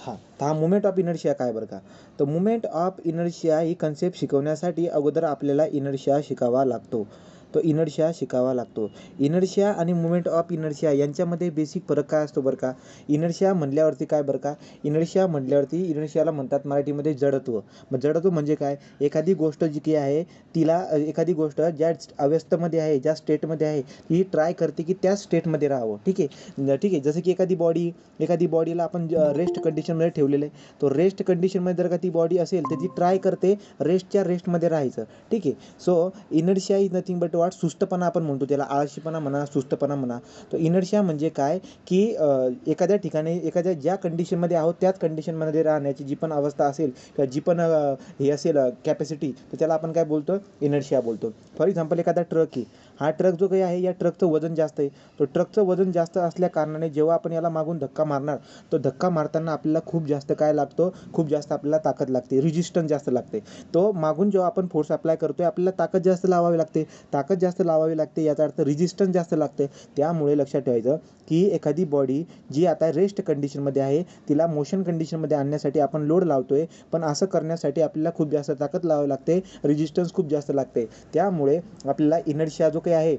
हां, तर हा मोमेंट ऑफ इनर्शिया काय बरं का? तर moment of inertia he concept शिकवण्यासाठी अगोदर आपल्याला इनर्शिया शिकावा लागतो. तो इनर्शिया शिकावा लागतो. इनर्शिया आणि मोमेंट ऑफ इनर्शिया यांच्यामध्ये बेसिक फरक काय असतो बरं का? इनर्शिया म्हटल्यावरती काय बरं का? इनर्शिया म्हटल्यावरती इनर्शियाला म्हणतात मराठीमध्ये जडत्व. मग जडत्व म्हणजे काय? एखादी गोष्ट जी काही आहे तिला एखादी गोष्ट ज्या अवस्थेमध्ये आहे, ज्या स्टेटमध्ये आहे, ती ट्राय करते की त्याच स्टेटमध्ये राहावं. ठीक आहे? ठीक आहे. जसं की एखादी बॉडीला आपण रेस्ट कंडिशनमध्ये ठेवलेलं आहे. तो रेस्ट कंडिशनमध्ये जर का ती बॉडी असेल तर ती ट्राय करते रेस्टमध्ये राहायचं. ठीक आहे. So inertia is nothing but what सुस्तपणा आपण म्हणतो त्याला, आळशीपणा म्हणा, सुस्तपणा म्हणा. तो इनर्शिया म्हणजे काय की एखाद्या ठिकाणी एखाद्या ज्या कंडिशनमध्ये आहोत त्याच कंडिशनमध्ये राहण्याची जी पण अवस्था असेल किंवा जी पण हे असेल कॅपॅसिटी, तर त्याला आपण काय बोलतो? इनर्शिया बोलतो. फॉर एक्झाम्पल एखादा ट्रक आहे. हा ट्रक जो काही आहे या ट्रकचं वजन जास्त आहे. तो ट्रकचं वजन जास्त असल्या कारणाने जेव्हा आपण याला मागून धक्का मारणार, तो धक्का मारताना आपल्याला खूप जास्त काय लागतो? खूप जास्त आपल्याला ताकद लागते, रेजिस्टन्स जास्त लागते. तो मागून जेव्हा आपण फोर्स अप्लाय करतोय आपल्याला ताकद जास्त लावावी लागते. ताकद जास्त लावावी लागते याचा अर्थ रेजिस्टन्स जास्त लागते. त्यामुळे लक्षात ठेवायचं की एखादी बॉडी जी आता रेस्ट कंडिशनमध्ये आहे तिला मोशन कंडिशनमध्ये आणण्यासाठी आपण लोड लावतोय, पण असं करण्यासाठी आपल्याला खूप जास्त ताकद लावावी लागते, रेजिस्टन्स खूप जास्त लागते. त्यामुळे आपल्याला इनर्शिया जो काही आहे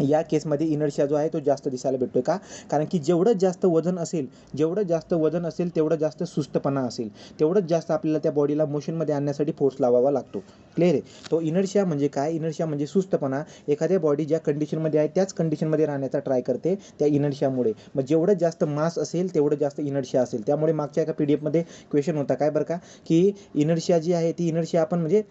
या केसमध्ये इनर्शिया जो आहे तो जास्त दिसायला भेटतोय का? कारण की जेवढं जास्त वजन असेल तेवढं जास्त सुस्तपणा असेल, तेवढंच जास्त आपल्याला त्या बॉडीला मोशनमध्ये आणण्यासाठी फोर्स लावावा लागतो. क्लिअर आहे? तो इनर्शिया म्हणजे काय? इनर्शिया म्हणजे सुस्तपणा. एखाद्या बॉडी ज्या कंडिशनमध्ये आहे त्याच कंडिशनमध्ये राहण्याचा ट्राय करते त्या इनर्शियामुळे. मग जेवढं जास्त मास असेल तेवढं जास्त इनर्शिया असेल. त्यामुळे मागच्या एका PDF क्वेश्चन होता काय बरं का, की इनर्शिया जी आहे ती इनर्शिया आपण म्हणजे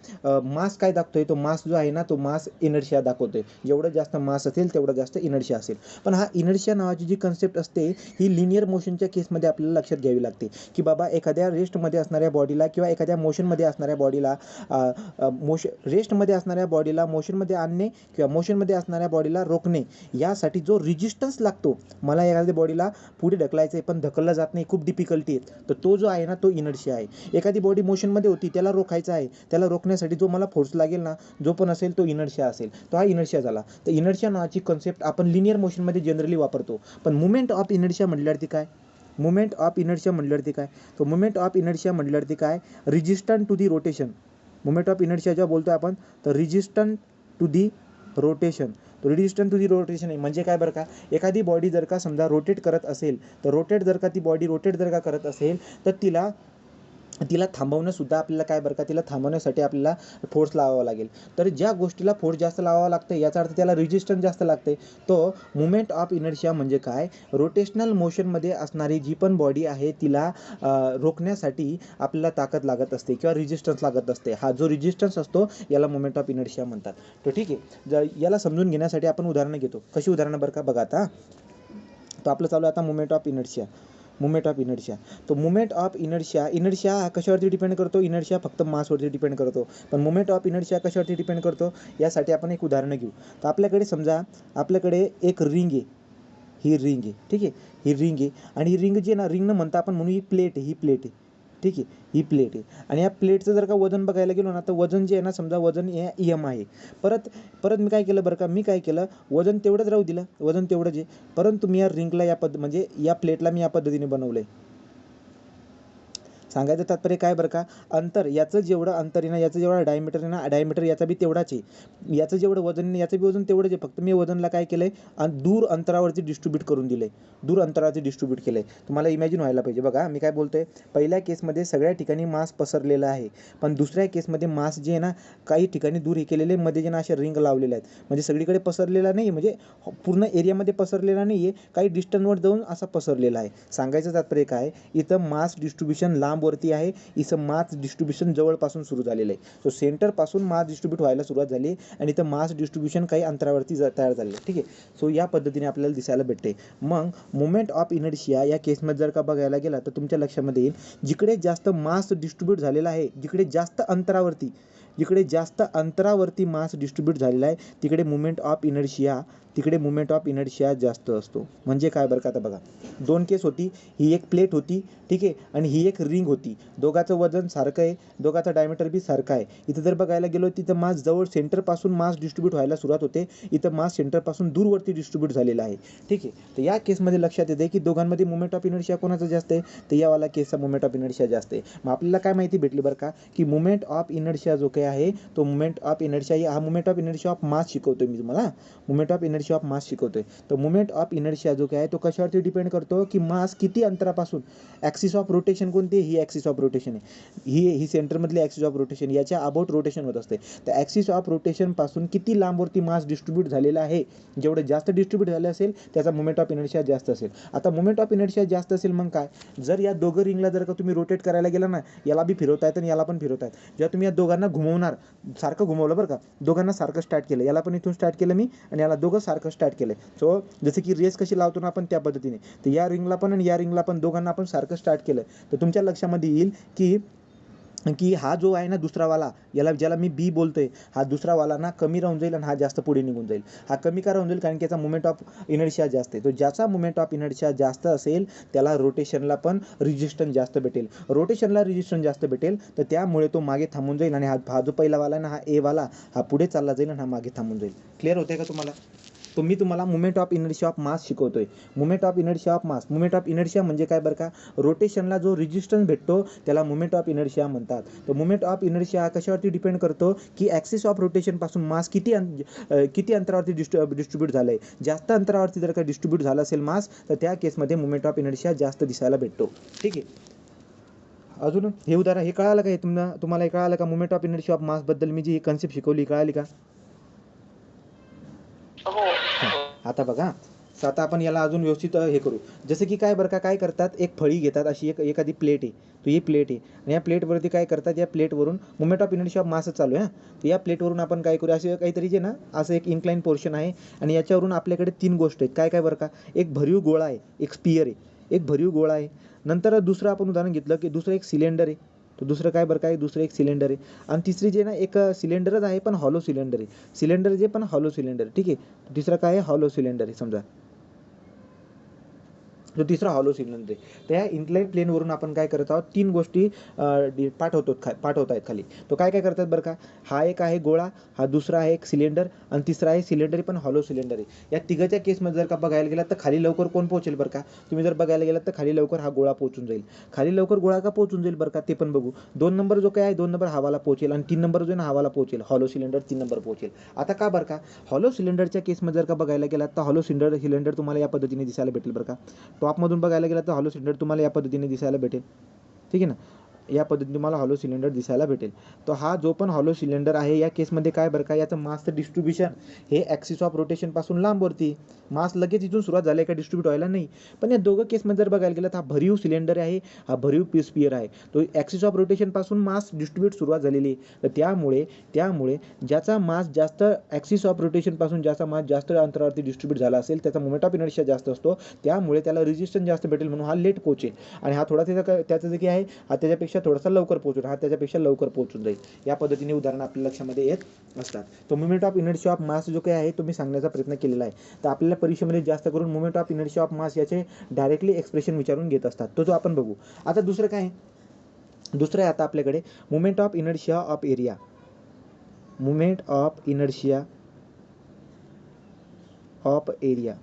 मास काय दाखवतोय? तो मास जो आहे ना तो मास इनर्शिया दाखवतोय. जेवढं जास्त मास असेल तेवढं जास्त इनर्शिया असेल. पण हा इनर्शिया नावाची जी कन्सेप्ट असते ही लिनियर मोशनच्या केसमध्ये आपल्याला लक्षात घ्यावी लागते, की बाबा एखाद्या रेस्टमध्ये असणाऱ्या बॉडीला किंवा एखाद्या मोशनमध्ये असणाऱ्या बॉडीला रेस्टमध्ये असणाऱ्या बॉडीला मोशनमध्ये आणणे किंवा मोशनमध्ये असणाऱ्या बॉडीला रोखणे, यासाठी जो रेजिस्टन्स लागतो, मला एखाद्या बॉडीला पुढे ढकलायचं आहे पण ढकललं जात नाही, खूप डिफिकल्टी आहे, तर तो जो आहे ना तो इनर्शिया आहे. एखादी बॉडी मोशनमध्ये होती त्याला रोखायचं आहे, त्याला रोखण्यासाठी जो मला फोर्स लागेल ना जो पण असेल तो इनर्शिया असेल. तो हा इनर्शिया झाला. तर इनर्शिया नावाची कन्सेप्ट आपण लिनियर मोशनमध्ये जनरली वापरतो. पण मुवमेंट ऑफ इनर्शिया म्हटल्यावरती काय? मुवमेंट ऑफ इनर्शिया म्हटल्यावरती काय? तर मुवमेंट ऑफ इनर्शिया म्हटल्यावरती काय? Resistant to the rotation. Movement of inertia जेव्हा बोलतो आपण तर resistant to the rotation. Resistant to the rotation आहे म्हणजे काय बरं का? एखादी बॉडी जर का समजा रोटेट करत असेल तर ती बॉडी रोटेट जर का करत असेल तर तिला थांबवणंसुद्धा आपल्याला काय बरं का, तिला थांबवण्यासाठी आपल्याला फोर्स लावावा लागेल. तर ज्या गोष्टीला फोर्स जास्त लावावा लागते याचा अर्थ त्याला रेजिस्टन्स जास्त लागते. तो मुवमेंट ऑफ इनर्शिया म्हणजे काय? रोटेशनल मोशनमध्ये असणारी जी पण बॉडी आहे तिला रोखण्यासाठी आपल्याला ताकद लागत असते किंवा रेजिस्टन्स लागत असते. हा जो रेजिस्टन्स असतो याला मुवमेंट ऑफ इनर्शिया म्हणतात. तर ठीक आहे, जर याला समजून घेण्यासाठी आपण उदाहरणं घेतो. कशी उदाहरणं बरं का? बघा आता. तर आपलं चालू आहे आता मुवमेंट ऑफ इनर्शिया. तो मुवमेंट ऑफ इनर्शिया हा कशावरती डिपेंड करतो? इनर्शिया फक्त मासवरती डिपेंड करतो. पण मुवमेंट ऑफ इनर्शिया कशावरती डिपेंड करतो? यासाठी आपण एक उदाहरण घेऊ. तर आपल्याकडे समजा एक रिंग आहे. ही रिंग आहे. ठीक आहे. ही रिंग आहे आणि ही रिंग जी आहे ना, रिंग न म्हणता आपण म्हणू ही प्लेट आहे. ठीक आहे. ही प्लेट आहे आणि या प्लेटचं जर का वजन बघायला गेलो ना तर वजन जे आहे ना, समजा वजन EM आहे. परत मी काय केलं बरं का, वजन तेवढंच राहू दिलं, वजन तेवढंच आहे. परंतु मी या रिंगला म्हणजे या प्लेटला मी या पद्धतीने बनवलं आहे. सांगायचं तात्पर्य काय बरं का, अंतर याचं जेवढं अंतर आहे ना, याचं जेवढं डायमीटर आहे ना, डायमीटर याचा बी तेवढाच आहे. याचं जेवढं वजन आहे याचं बी वजन तेवढंच आहे. फक्त मी वजनला काय केलं आहे, दूर अंतरावरती डिस्ट्रीब्यूट करून दिलं आहे. दूर अंतरावरती डिस्ट्रीब्यूट केलं आहे. तुम्हाला इमॅजिन व्हायला पाहिजे. बघा मी काय बोलतो आहे, पहिल्या केसमध्ये सगळ्या ठिकाणी मास पसरलेला आहे. पण दुसऱ्या केसमध्ये मास जे आहे ना काही ठिकाणी दूर हे केलेले, मध्ये जे ना अशा रिंग लावलेल्या आहेत. म्हणजे सगळीकडे पसरलेला नाही, म्हणजे पूर्ण एरियामध्ये पसरलेला नाही आहे, काही डिस्टन्सवर जाऊन असा पसरलेला आहे. सांगायचं तात्पर्य काय, इथं मास डिस्ट्रीब्युशन लांबवरती आहे, इथं मास डिस्ट्रीब्युशन जवळपासून सुरू झालेलं आहे. सो सेंटरपासून मास डिस्ट्रीब्यूट व्हायला सुरुवात झाली आणि इथं मास डिस्ट्रीब्युशन काही अंतरावरती तयार झाले. ठीक आहे. सो या पद्धतीने आपल्याला दिसायला भेटते. मग मुवमेंट ऑफ इनर्शिया या केसमध्ये जर का बघायला गेला तर तुमच्या लक्षामध्ये येईल, जिकडे जास्त मास डिस्ट्रीब्यूट झालेला आहे, जिकडे जास्त अंतरावरती मास डिस्ट्रीब्यूट झालेला आहे तिकडे मुवमेंट ऑफ इनर्शिया तिकडे मुवमेंट ऑफ इनर्शिया जास्त असतो. म्हणजे काय बरं का, आता बघा 2 केस होती. ही एक प्लेट होती, ठीक आहे, आणि ही एक रिंग होती. दोघाचं वजन सारखं आहे, दोघाचा डायमीटर बी सारखा आहे. इथं जर बघायला गेलो तिथं मास जवळ सेंटरपासून मास डिस्ट्रीब्यूट व्हायला सुरुवात होते. इथं मास सेंटरपासून दूरवरती डिस्ट्रीब्यूट झालेला आहे, ठीक आहे. तर या केसमध्ये लक्षात येते की दोघांमध्ये मुवमेंट ऑफ इनर्शिया कोणाचा जास्त आहे, तर यावाला केसचा मुवमेंट ऑफ इनर्शिया जास्त आहे. मग आपल्याला काय माहिती भेटली बरं का, की मुवमेंट ऑफ इनर्शिया जो काही आहे तो मुवमेंट ऑफ इनर्शिया, हा movement of inertia of mass शिकवतोय मी तुम्हाला. Movement of inertia of mass शिकवतोय. तर मुवमेंट ऑफ इनर्शिया जो काय आहे तो कशावरती डिपेंड करतो, की मास किती अंतरापासून, ॲक्सिस ऑफ रोटेशन कोणती आहे, ही ॲक्सिस ऑफ रोटेशन आहे, ही सेंटरमधली ॲक्सिस ऑफ रोटेशन, याच्या अबाउट रोटेशन होत असते. तर ॲक्सिस ऑफ रोटेशनपासून किती लांबवरती मास डिस्ट्रीब्यूट झालेला आहे, जेवढं जास्त डिस्ट्रीब्यूट झालं असेल त्याचा मुवमेंट ऑफ इनर्शिया जास्त असेल. आता मुवमेंट ऑफ इनर्शिया जास्त असेल मग काय, जर या दोघं रिंगला जर का तुम्ही रोटेट करायला गेला ना, याला बी फिरवतायत आणि याला पण फिरवतायत. जेव्हा तुम्ही या दोघांना घुमवणार, सारखं घुमवलं बरं का, दोघांना सारखं स्टार्ट केलं, याला पण इथून स्टार्ट केलं मी आणि याला दोघं सारखं स्टार्ट केलं. सो जसं की रेस कशी लावतो ना आपण त्या पद्धतीने, तर या रिंगला पण आणि या रिंगला पण दोघांना आपण सारखं स्टार्ट केलं. तर तुमच्या लक्षामध्ये येईल की हा जो आहे ना दुसरावाला, याला ज्याला मी बी बोलतोय, हा दुसरावाला ना कमी राहून जाईल आणि हा जास्त पुढे निघून जाईल. हा कमी का राहून जाईल, कारण की याचा मुवमेंट ऑफ इनर्शिया जास्त आहे. तो ज्याचा मुवमेंट ऑफ इनर्शिया जास्त असेल त्याला रोटेशनला पण रेजिस्टन्स जास्त भेटेल. रोटेशनला रेजिस्टन्स जास्त भेटेल तर त्यामुळे तो मागे थांबून जाईल आणि हा जो पहिलावाला ना, हा एवाला, हा पुढे चालला जाईल आणि हा मागे थांबून जाईल. क्लिअर होते का तुम्हाला. तो मी तुम्हाला movement of inertia of mass शिकवतोय. Movement of inertia of mass, movement of inertia म्हणजे काय बरं का, रोटेशनला जो रेजिस्टन्स भेटतो त्याला मुवमेंट ऑफ इनर्शिया म्हणतात. तर मुवमेंट ऑफ इनर्शिया कशावरती डिपेंड करतो, की ॲक्सिस ऑफ रोटेशनपासून मास किती अंतरावरती डिस्ट्रीब्यूट झालं आहे. जास्त अंतरावरती जर का डिस्ट्रीब्यूट झालं असेल मास, तर त्या केसमध्ये मुवमेंट ऑफ इनर्शिया जास्त दिसायला भेटतो, ठीक आहे. अजून हे उदाहरण हे कळालं का, हे तुम्हाला हे कळालं का, मुवमेंट ऑफ इनर्शिया ऑफ मासबद्दल मी जी कन्सेप्ट शिकवली कळाली का. आता बघा, आता आपण याला अजून व्यवस्थित हे करू. जसं की काय बरं का, काय करतात, एक फळी घेतात, अशी एखादी प्लेट आहे, तो ही प्लेट आहे आणि या प्लेटवरती काय करतात, या प्लेटवरून मुवमेंट ऑफ इनर्शिया ऑफ मासच चालू आहे. तर या प्लेटवरून आपण काय करू, असे काहीतरी जे ना, असं एक इन्क्लाइन पोर्शन आहे आणि याच्यावरून आपल्याकडे 3 गोष्टी आहेत. काय काय बरं का, एक भरीव गोळा आहे, एक स्पियर आहे, एक भरीव गोळा आहे. नंतर दुसरं आपण उदाहरण घेतलं की दुसरं एक सिलेंडर आहे. तर दुसरं काय बरं काय, दुसरं एक सिलेंडर आहे. आणि तिसरी जे ना, एक सिलेंडरच आहे पण हॉलो सिलेंडर आहे. सिलेंडर जे पण हॉलो सिलेंडर, ठीक आहे. तिसरं काय आहे, हॉलो सिलेंडर आहे समजा. जो तिसरा हॉलो सिलेंडर आहे. त्या इन्क्लाइन प्लेनवरून आपण काय करत आहोत, 3 गोष्टी पाठवत आहेत खाली. तो काय काय करतात बरं का, हा एक आहे गोळा, हा दुसरा आहे एक सिलेंडर आणि तिसरा आहे सिलेंडर पण हॉलो सिलेंडर आहे. या तिघाच्या केसमध्ये जर का बघायला गेलात तर खाली लवकर कोण पोहोचेल बरं का, तुम्ही जर बघायला गेलात तर खाली लवकर हा गोळा पोहोचून जाईल. खाली लवकर गोळा का पोहोचून जाईल बरं का, ते पण बघू. 2 नंबर जो काय आहे, 2 नंबर हवाला पोहोचेल आणि 3 नंबर जो आहे ना हवाला पोहोचेल. हॉलो सिलेंडर 3 नंबर पोहोचेल. आता का बरं का, हॉलो सिलेंडरच्या केसमध्ये जर का बघायला गेलात तर हॉलो सिलेंडर तुम्हाला या पद्धतीने दिसायला भेटेल बरं का. टॉपमधून बघायला गेला तर हॉलो सिलेंडर तुम्हाला या पद्धतीने दिसायला भेटेल, ठीक आहे ना. या पद्धतीने तुम्हाला हॉलो सिलेंडर दिसायला भेटेल. तो हा जो पण हॉलो सिलेंडर आहे या केसमध्ये काय बरं का, याचं मासचं डिस्ट्रीब्युशन हे ॲक्सिस ऑफ रोटेशनपासून लांबवरती, मास लगेच इथून सुरुवात झाली का डिस्ट्रीब्यूट व्हायला नाही. पण या दोघं केसमध्ये जर बघायला गेलं तर हा भरीव सिलेंडर आहे, हा भरीव स्पियर आहे. तो ॲक्सिस ऑफ रोटेशनपासून मास डिस्ट्रीब्यूट सुरुवात झालेली आहे. तर त्यामुळे ज्याचा मास जास्त, ॲक्सिस ऑफ रोटेशनपासून ज्याचा मास जास्त अंतरावरती डिस्ट्रीब्यूट झाला असेल त्याचा मोमेंट ऑफ इनर्शिया जास्त असतो. त्यामुळे त्याला रेजिस्टन्स जास्त भेटेल म्हणून हा लेट पोहोचेल. आणि हा थोडा त्याचं जे आहे हा त्याच्यापेक्षा थोडासा लवकर पोहोचून, हा त्याच्यापेक्षा लवकर पोहोचून जाईल. या पद्धतीने उदाहरणं आपल्या लक्षामध्ये येत असतात. तो मुवमेंट ऑफ इनर्शिया ऑफ मास जो काही आहे तो मी सांगण्याचा प्रयत्न केलेला आहे. तर आपल्याला परीक्षेमध्ये जास्त करून मुवमेंट ऑफ इनर्शिया ऑफ मास याचे डायरेक्टली एक्सप्रेशन विचारून घेत असतात. तो जो आपण बघू. आता दुसरं काय आहे, दुसरं आहे आता आपल्याकडे movement of inertia of area. Movement of inertia of area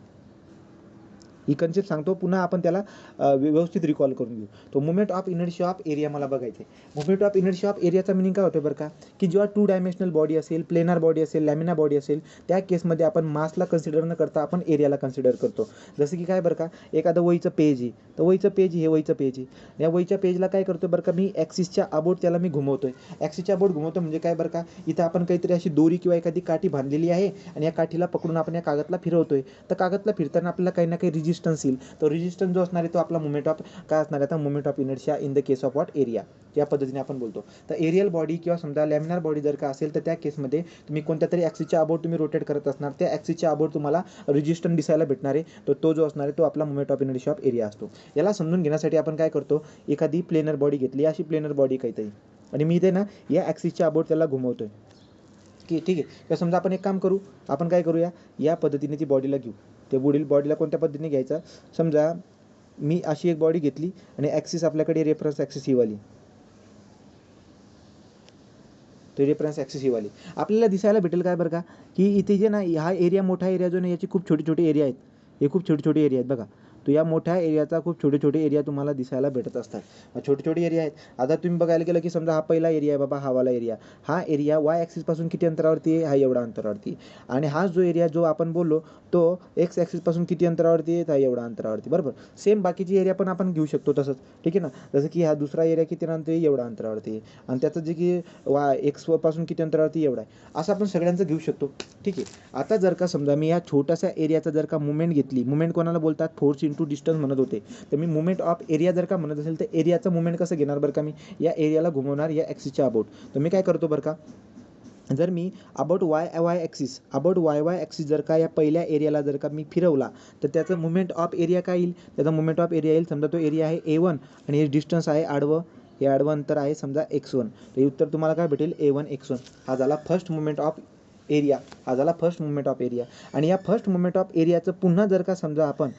ही कन्सेप्ट सांगतो, पुन्हा आपण त्याला व्यवस्थित रिकॉल करून घेऊ. तो movement of inertia of area मला बघायचे. मुवमेंट ऑफ इनर्शिया ऑफ एरियाचा मिनिंग काय होतं बरं का, की जेव्हा 2 डायमेन्शनल बॉडी असेल, प्लेनार बॉडी असेल, लॅमिना बॉडी असेल, त्या केसमध्ये आपण मासला कन्सिडर न करता आपण एरियाला कन्सिडर करतो. जसं की काय बरं का, एखादं वहीचं पेज आहे, तर वहीचं पेज हे वहीचं पेज आहे. या वहीच्या पेजला काय करतो बरं का, मी ॲक्सिसच्या अबाउट त्याला मी घुमवतोय. ॲक्सिसच्या अबाउट घुमवतो म्हणजे काय बरं का, इथं आपण काहीतरी अशी दोरी किंवा एखादी काठी बांधलेली आहे आणि या काठीला पकडून आपण या कागदला फिरवतोय. तर कागदला फिरताना आपल्याला काही ना काही रेजिस्टन्स येईल. तो रेजिस्टन्स जो असणार आहे तो आपला मुवमेंट ऑफ काय असणार आहे, आता movement of inertia in the case of what area. त्या पद्धतीने आपण बोलतो. तर एरियल बॉडी किंवा समजा लॅमिनार बॉडी जर का असेल तर त्या केसमध्ये तुम्ही कोणत्या तरी ॲक्सिसच्या अबाउट तुम्ही रोटेट करत असणार. त्या ॲक्सिसच्या अबाउट तुम्हाला रेजिस्टन्स दिसायला भेटणार आहे. तर तो जो असणार आहे तो आपला movement of inertia of area असतो. याला समजून घेण्यासाठी आपण काय करतो, एखादी प्लेनर बॉडी घेतली, अशी प्लेनर बॉडी काहीतरी, आणि मी इथे ना या ॲक्सिसच्या अबाउट त्याला घुमवतोय. की ठीक आहे. तर समजा आपण एक काम करू, आपण काय करूया, या पद्धतीने ती बॉडीला घेऊ. ते बॉडीला कोणत्या पद्धतीने घ्यायचा, समजा मी अशी एक बॉडी घेतली आणि ॲक्सिस आपल्याकडे रेफरन्स ॲक्सिस ही वाली, तो रेफरन्स ॲक्सिस ही वाली आपल्याला दिसायला भेटेल काय बरं का, की इथे जे ना हा एरिया, मोठा एरिया जो ना, याची खूप छोटे छोटे एरिया आहेत, हे खूप छोटे छोटे एरिया आहेत बघा. तो या मोठ्या एरियाचा खूप छोटे छोटे एरिया तुम्हाला दिसायला भेटत असतात. छोटे छोटे एरिया आहेत. आता तुम्ही बघायला गेलं की समजा हा पहिला एरिया आहे बाबा, हा वाला एरिया, हा एरिया वाय ॲक्सिसपासून किती अंतरावरती आहे, हा एवढा अंतरावरती. आणि हा जो एरिया जो आपण बोललो तो एक्स ॲक्सिसपासून किती अंतरावरती आहे, हा एवढा अंतरावरती. बरोबर. सेम बाकीची एरिया पण आपण घेऊ शकतो तसंच, ठीक आहे ना. जसं की हा दुसरा एरिया किती अंतर आहे, एवढा अंतरावरती आहे. आणि त्याचं जे की एक्सपासून किती अंतरावरती, एवढा आहे. असं आपण सगळ्यांचं घेऊ शकतो, ठीक आहे. आता जर का समजा मी या छोट्याशा एरियाचा जर का मुवमेंट घेतली, मुवमेंट कोणाला बोलतात, फोर्स इंटू डिस्टन्स म्हणत होते. तर मी मुवमेंट ऑफ एरिया जर का म्हणत असेल तर एरियाचं मुवमेंट कसं घेणार बरं का, मी या एरियाला घुमवणार या ॲक्सिसच्या अबाउट. तर मी काय करतो बरं का, जर me about Y Y axis जर का या पहिल्या एरियाला जर का मी फिरवला, तर त्याचं मुवमेंट ऑफ एरिया काय येईल, त्याचा मुवमेंट ऑफ एरिया येईल, समजा तो एरिया आहे A1 आणि हे डिस्टन्स आहे आडवं, हे आडवं अंतर आहे समजा x1. तर उत्तर तुम्हाला काय भेटेल, A1 x1. हा झाला फर्स्ट मुवमेंट ऑफ एरिया, हा झाला फर्स्ट मुवमेंट ऑफ एरिया. आणि या फर्स्ट मुवमेंट ऑफ एरियाचं पुन्हा जर का समजा आपण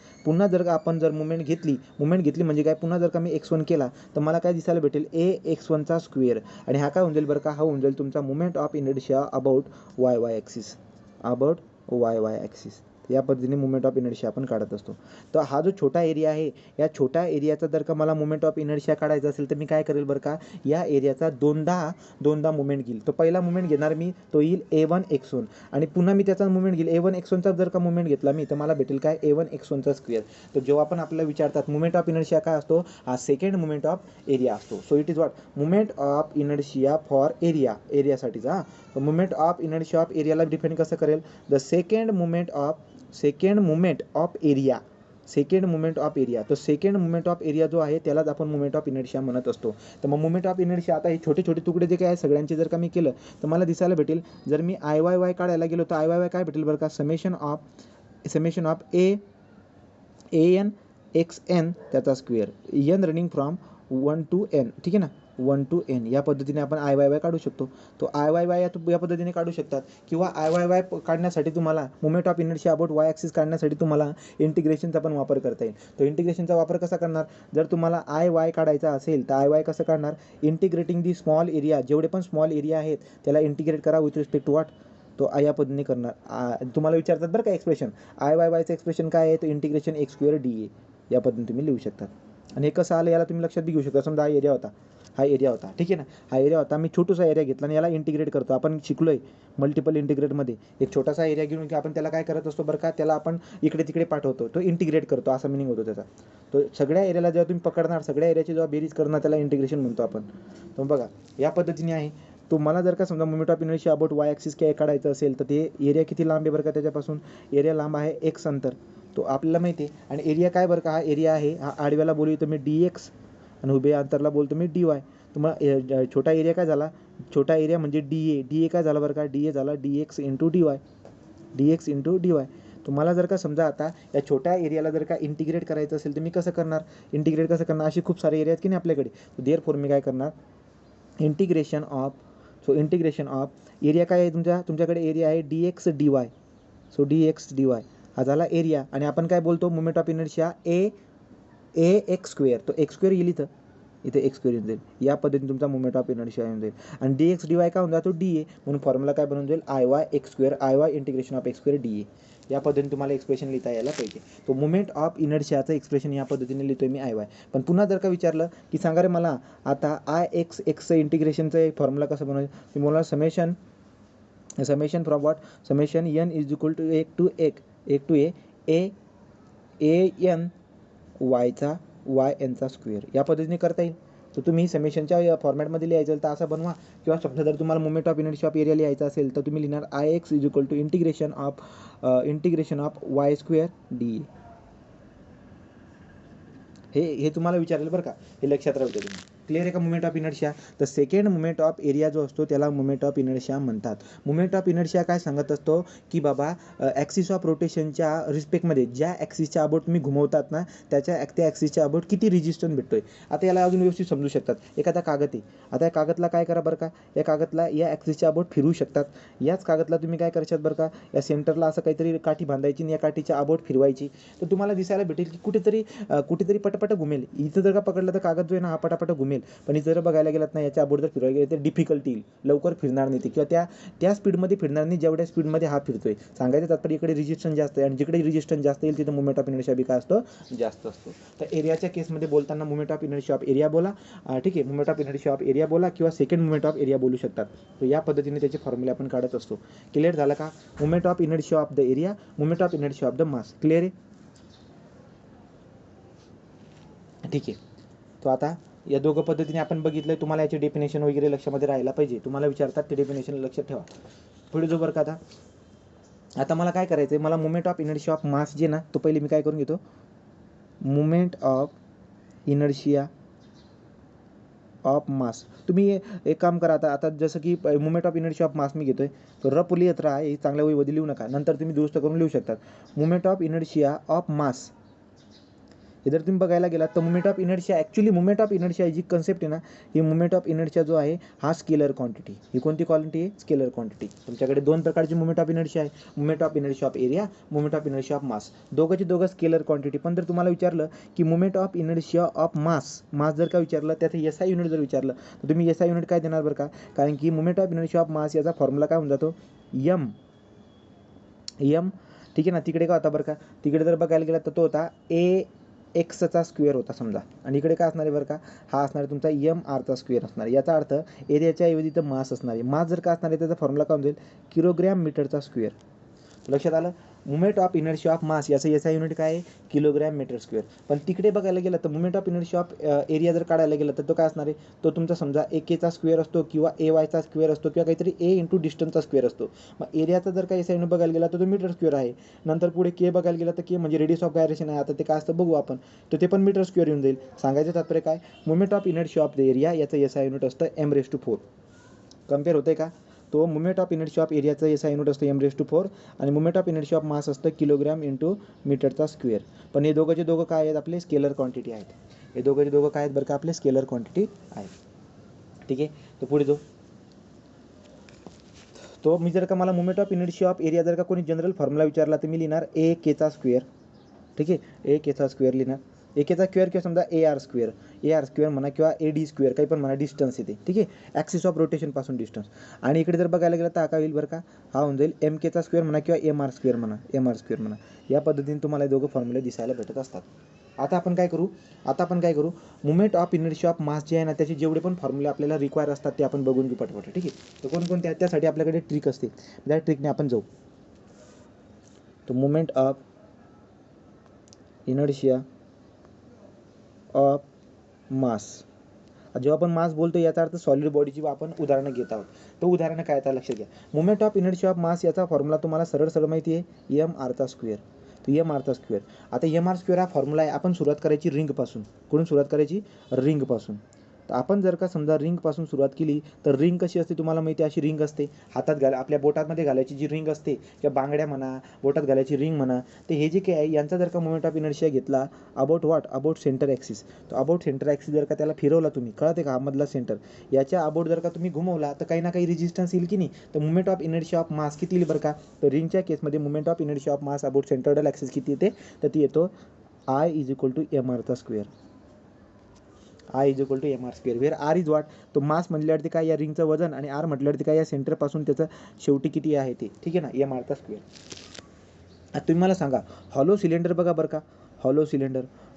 जर मुवमेंट घेतली म्हणजे काय, पुन्हा जर का मी x1 केला तर मला काय दिसायला भेटेल, ax1चा स्क्वेअर. आणि हा काय होऊन जाईल बरं का, हा होऊन जाईल तुमचा movement of inertia about Y axis, about Y axis. या पद्धतीने मुवमेंट ऑफ इनर्शिया आपण काढत असतो. तर हा जो छोटा एरिया आहे, या छोट्या एरियाचा जर का मला मुवमेंट ऑफ इनर्शिया काढायचा असेल तर मी काय करेल बरं का, या एरियाचा दोनदा मुवमेंट घेईल. तो पहिला मुवमेंट घेणार मी, तो येईल A1 x1. आणि पुन्हा मी त्याचा मुवमेंट घेईल A1 x1चा जर का मुवमेंट घेतला मी, तर मला भेटेल काय, A1 x1चा स्क्वेअर. तर जेव्हा पण आपल्याला विचारतात मुवमेंट ऑफ इनर्शिया काय असतो, हा सेकंड मुवमेंट ऑफ एरिया असतो. So it is what, movement of inertia for एरियासाठीचा. हां. तर मुवमेंट ऑफ इनर्शिया ऑफ एरियाला डिफाईन कसं करेल, the second movement of area. तो सेकंड मुवमेंट ऑफ एरिया जो आहे त्यालाच आपण मुवमेंट ऑफ इनर्शिया म्हणत असतो. तर मग मुवमेंट ऑफ इनर्शिया, आता हे छोटे छोटे तुकडे जे काय आहे सगळ्यांचे जर का मी केलं तर मला दिसायला भेटेल, जर मी IYY काढायला गेलो तर IYY काय भेटेल बरं का, समेशन ऑफ AN XN त्याचा square, N running from 1 to N, ठीक आहे ना, 1 to N. या पद्धतीने आपण IYY काढू शकतो. तो IYY या पद्धतीने काढू शकतात. किंवा IYY काढण्यासाठी तुम्हाला movement of inertia about Y axis काढण्यासाठी तुम्हाला इंटिग्रेशनचा पण वापर करता येईल. तो इंटिग्रेशनचा वापर कसा करणार, जर तुम्हाला IY काढायचा असेल तर IY कसं काढणार, इंटिग्रेटिंग दी स्मॉल एरिया, जेवढे पण स्मॉल एरिया आहेत त्याला इंटिग्रेट करा विथ रिस्पेक्ट टू व्हॉट, तो या पद्धतीने करणार. तुम्हाला विचारतात बरं का एक्सप्रेशन, IYYचं एक्सप्रेशन काय आहे, तो इंटिग्रेशन x² dA. या पद्धतीने तुम्ही लिहू शकता. आणि हे कसं आलं याला तुम्ही लक्षात बी घेऊ शकता. समजा हा एरिया होता, ठीक आहे ना, हा एरिया होता, मी छोटासा एरिया घेतला आणि याला इंटिग्रेट करतो. आपण शिकलोय मल्टिपल इंटिग्रेटमध्ये, एक छोटासा एरिया घेऊन की आपण त्याला काय करत असतो बरं का, त्याला आपण इकडे तिकडे पाठवतो, तो इंटिग्रेट करतो, असा मिनिंग होतो त्याचा. तो सगळ्या एरियाला जेव्हा तुम्ही पकडणार, सगळ्या एरियाची जेव्हा बेरीज करणार, त्याला इंटिग्रेशन म्हणतो आपण. तर बघा या पद्धतीने आहे. तो मला जर का समजा movement of inertia about Y axis काय काढायचं असेल तर ते एरिया किती लांब आहे बरं का, त्याच्यापासून एरिया लांब आहे x अंतर, तो आपल्याला माहिती आहे. आणि एरिया काय बरं का, हा एरिया आहे, हा आडव्याला बोलतो मी dx आणि उभ्या अंतरला बोलतो मी dy. तुम्हाला छोटा एरिया काय झाला, छोटा एरिया म्हणजे DA काय झाला बरं का, DA झाला dx इंटू dy. तुम्हाला जर का समजा आता या छोट्या एरियाला जर का इंटिग्रेट करायचं असेल तर मी कसं करणार, अशी खूप सारे एरिया आहेत की नाही आपल्याकडे. देअरफॉर मी काय करणार, इंटिग्रेशन ऑफ एरिया काय आहे तुमच्याकडे एरिया आहे dx dy. So dx dy हा झाला एरिया. आणि आपण काय बोलतो, मुवमेंट ऑफ इनर्शिया ax². तो x² येईल इथे x² येऊन जाईल. या पद्धतीने तुमचा मुवमेंट ऑफ इनर्शिया येऊन जाईल. आणि dx dy काय होऊन जातो dA, म्हणून फॉर्म्युला काय बनवून जाईल, IY x², integration of x² dA. या पद्धतीने तुम्हाला एक्सप्रेशन लिहिता यायला पाहिजे. तो मुवमेंट ऑफ इनर्शियाचं एक्सप्रेशन या पद्धतीने लिहितोय मी IY. पण पुन्हा जर का विचारलं की सांगा रे मला आता IXX इंटिग्रेशनचं एक फॉर्म्युला कसं बनवायचं, मी बोलणार summation from what, summation n is equal to 1 to AN YNचा स्क्वेअर. या पद्धतीने करता येईल. तर तुम्ही समेशनच्या फॉर्मॅटमध्ये लिहायचं तर असं बनवा. किंवा समजा जर तुम्हाला movement of inertia of area लिहायचा असेल तर तुम्ही लिहिणार IX is equal to integration of y² dA. हे तुम्हाला विचारेल बरं का, हे लक्षात राहू द्या तुम्ही. क्लिअर आहे का मुवमेंट ऑफ इनर्शिया. तर सेकंड मुवमेंट ऑफ एरिया जो असतो त्याला मुवमेंट ऑफ इनर्शिया म्हणतात. मुवमेंट ऑफ इनर्शिया काय सांगत असतो की बाबा ॲक्सिस ऑफ रोटेशनच्या रिस्पेक्टमध्ये ज्या ॲक्सिसच्या अबाउट तुम्ही घुमवतात ना त्या ॲक्सिसच्या अबाउट किती रेजिस्टन्स भेटतोय. आता याला अजून व्यवस्थित समजू शकतात. एखादा कागद आहे, आता या कागदला काय करा बरं का, या कागदला या ॲक्सिसच्या अबाउट फिरवू शकतात. याच कागदला तुम्ही काय करायच्यात बरं का, या सेंटरला असं काहीतरी काठी बांधायची आणि या काठीच्या अबाउट फिरवायची. तर तुम्हाला दिसायला भेटेल की कुठेतरी पटापट घुमेल. इथं जर का पकडलं तर कागद जो आहे ना हा पटापट घुमेल. पण इथं जर बघायला गेलात ना याच्या अबाउट जर फिरवायला गेलं तर डिफिकल्टी येईल, लवकर फिरणार नाही ते, किंवा त्या स्पीडमध्ये फिरणार नाही जेवढ्या स्पीडमध्ये हा फिरतोय. सांगायचं तात्पर्य इकडे रेजिस्टन्स जास्त आहे आणि जिकडे रेजिस्टन्स जास्त येईल तिथं मुवमेंट ऑफ इनर्शिया बी काय असतो, जास्त असतो. तर एरियाच्या केसमध्ये बोलताना movement of inertia of area बोला, ठीक आहे, movement of inertia of area बोला किंवा सेकंड मुवमेंट ऑफ एरिया बोलू शकतात. तर या पद्धतीने त्याचे फॉर्म्युले आपण काढत असतो. क्लिअर झालं का. Movement of inertia of the area, movement of inertia of the mass. Clear आहे. ठीक आहे. तो आता या दोघं पद्धतीने आपण बघितलं. तुम्हाला याचे डेफिनेशन वगैरे लक्षामध्ये राहायला पाहिजे. तुम्हाला विचारतात ते डेफिनेशन लक्षात ठेवा. पुढे जो बरं का आता मला काय करायचं आहे, मला movement of inertia of mass जे ना तो पहिले मी काय करून घेतो, movement of inertia of mass. तुम्ही एक काम करा, आता जसं की movement of inertia of mass मी घेतोय तो रफ लिहित राहा, हे चांगल्या वहीमध्ये लिहू नका, नंतर तुम्ही दुरुस्त करून लिहू शकतात. Movement of inertia of mass हे जर तुम्ही बघायला गेलात तर movement of inertia, actually movement of inertia जी कन्सेप्ट आहे ना, ही मुवमेंट ऑफ इनर्शिया जो आहे हा स्केलर क्वांटिटी. ही कोणती क्वांटिटी आहे, स्केलर क्वांटिटी. तुमच्याकडे दोन प्रकारची मुवमेंट ऑफ इनर्शिया आहे, movement of inertia of area, movement of inertia of मास. दोघं स्केलर क्वांटिटी. पण जर तुम्हाला विचारलं की मुवमेंट ऑफ इनर्शिया ऑफ मास जर का विचारलं, त्याचं SI युनिट जर विचारलं तर तुम्ही SI युनिट काय देणार बरं का, कारण की मुवमेंट ऑफ इनर्शिया ऑफ मास याचा फॉर्म्युला काय होऊन जातो, एम. ठीक आहे ना. तिकडे काय होता बरं का, तिकडे जर बघायला गेला तर तो होता AXचा स्क्वेअर होता समजा, आणि इकडे काय असणार आहे बरं का, हा असणार आहे तुमचा MRचा स्क्वेअर असणार आहे. याचा अर्थ एरियाच्या ऐवजी तर मास असणार आहे. मास जर का असणार आहे त्याचा फॉर्म्युला काय होईल, किलोग्रॅम मीटरचा स्क्वेअर. लक्षात आलं. मुवमेंट ऑफ इनर्शिया ऑफ मास याचं SI युनिट काय आहे, किलोग्रॅम मीटर स्क्वेअर. पण तिकडे बघायला गेलं तर movement of inertia of area जर काढायला गेलं तर तो काय असणार आहे, तो तुमचा समजा AKचा स्क्वेअर असतो किंवा AYचा स्क्वेअर असतो किंवा काहीतरी A इंटू डिस्टन्सचा स्क्वेअर असतो. मग एरियाचा जर का SI युनिट बघायला गेला तर तो मीटर स्क्वेअर आहे. नंतर पुढे K बघायला गेला तर K म्हणजे रेडियस ऑफ गायरेशन आहे. आता ते काय असतं बघू आपण, तर ते पण मीटर स्क्वेअर येऊन जाईल. सांगायचं तात्पर्य काय, movement of inertia of the area याचं SI युनिट असतं m⁴. कम्पेअर होतंय का. तो मुवमेंट ऑफ इनर्शिया ऑफ एरियाचा SI युनिट असतो m⁴ आणि movement of inertia of mass असतं किलोग्रॅम इंटू मीटरचा स्क्वेअर. पण हे दोघं काय आहेत, आपले स्केलर क्वांटिटी आहेत. हे दोघं काय आहेत बरं का, आपले स्केलर क्वांटिटी आहेत. ठीक आहे. तो पुढे तो मी जर का मला movement of inertia of area जर का कोणी जनरल फॉर्म्युला विचारला तर मी लिहिणार AKचा स्क्वेअर. ठीक आहे, AKचा स्क्वेअर लिहिणार. AKचा स्क्वेअर किंवा समजा AR स्क्वेअर म्हणा किंवा AD स्क्वेअर काही पण म्हणा, डिस्टन्स येते. ठीक आहे, ॲक्सिस ऑफ रोटेशनपासून डिस्टन्स. आणि इकडे जर बघायला गेलं तर हा काय होईल बरं का, हा होऊन जाईल MKचा स्क्वेअर म्हणा किंवा MR स्क्वेअर म्हणा. या पद्धतीने तुम्हाला हे दोघं फॉर्म्युले दिसायला भेटत असतात. आता आपण काय करू, movement of inertia of mass जे आहे ना त्याचे जेवढे पण फॉर्म्युले आपल्याला रिक्वायर असतात ते आपण बघून घेऊ पटपट. ठीक आहे. तर कोणकोणते आहेत त्यासाठी आपल्याकडे ट्रिक असते, त्या ट्रिकने आपण जाऊ. तो मुवमेंट ऑफ इनर्शिया ऑफ मास, जेव्हा आपण मास बोलतो याचा अर्थ सॉलिड बॉडीची आपण उदाहरणं घेत आहोत. तो उदाहरणं काय आता लक्षात घ्या. मुवमेंट ऑफ इनर्शिया ऑफ मास याचा फॉर्म्युला तुम्हाला सरळ माहिती आहे, MRचा स्क्वेअर. तो MRचा स्क्वेअर. आता MR स्क्वेअर हा फॉर्म्युला आहे. आपण सुरुवात करायची रिंगपासून. कुठून सुरुवात करायची, रिंगपासून. तर आपण जर का समजा रिंगपासून सुरुवात केली तर रिंग कशी असते तुम्हाला माहिती आहे, अशी रिंग असते हातात आपल्या बोटामध्ये घालायची जी रिंग असते किंवा बांगड्या म्हणा, बोटात घालायची रिंग म्हणा. तर हे जे काय आहे यांचा जर का मुवमेंट ऑफ इनर्शिया घेतला अबाउट सेंटर ॲक्सिस, तर अबाउट सेंटर ॲक्सिस जर का त्याला फिरवला तुम्ही, कळते का, हा मधला सेंटर, याच्या अबाउट जर का तुम्ही घुमवला तर काही ना काही रेजिस्टन्स येईल की नाही. तर movement of inertia of mass किती येईल बरं का, तर रिंगच्या केसमध्ये movement of inertia of mass about central axis किती येते, तर ती येतो I = MRचा square. I = MR square, where R is what, तो मास म्हटल्यावरती काय, या रिंगचं वजन, आणि R म्हटल्यावरती काय, या सेंटरपासून त्याचं शेवटी किती आहे ते. ठीक आहे ना, MRचा स्क्वेअर. आता तुम्ही मला सांगा, हॉलो सिलेंडर बघा बरं का,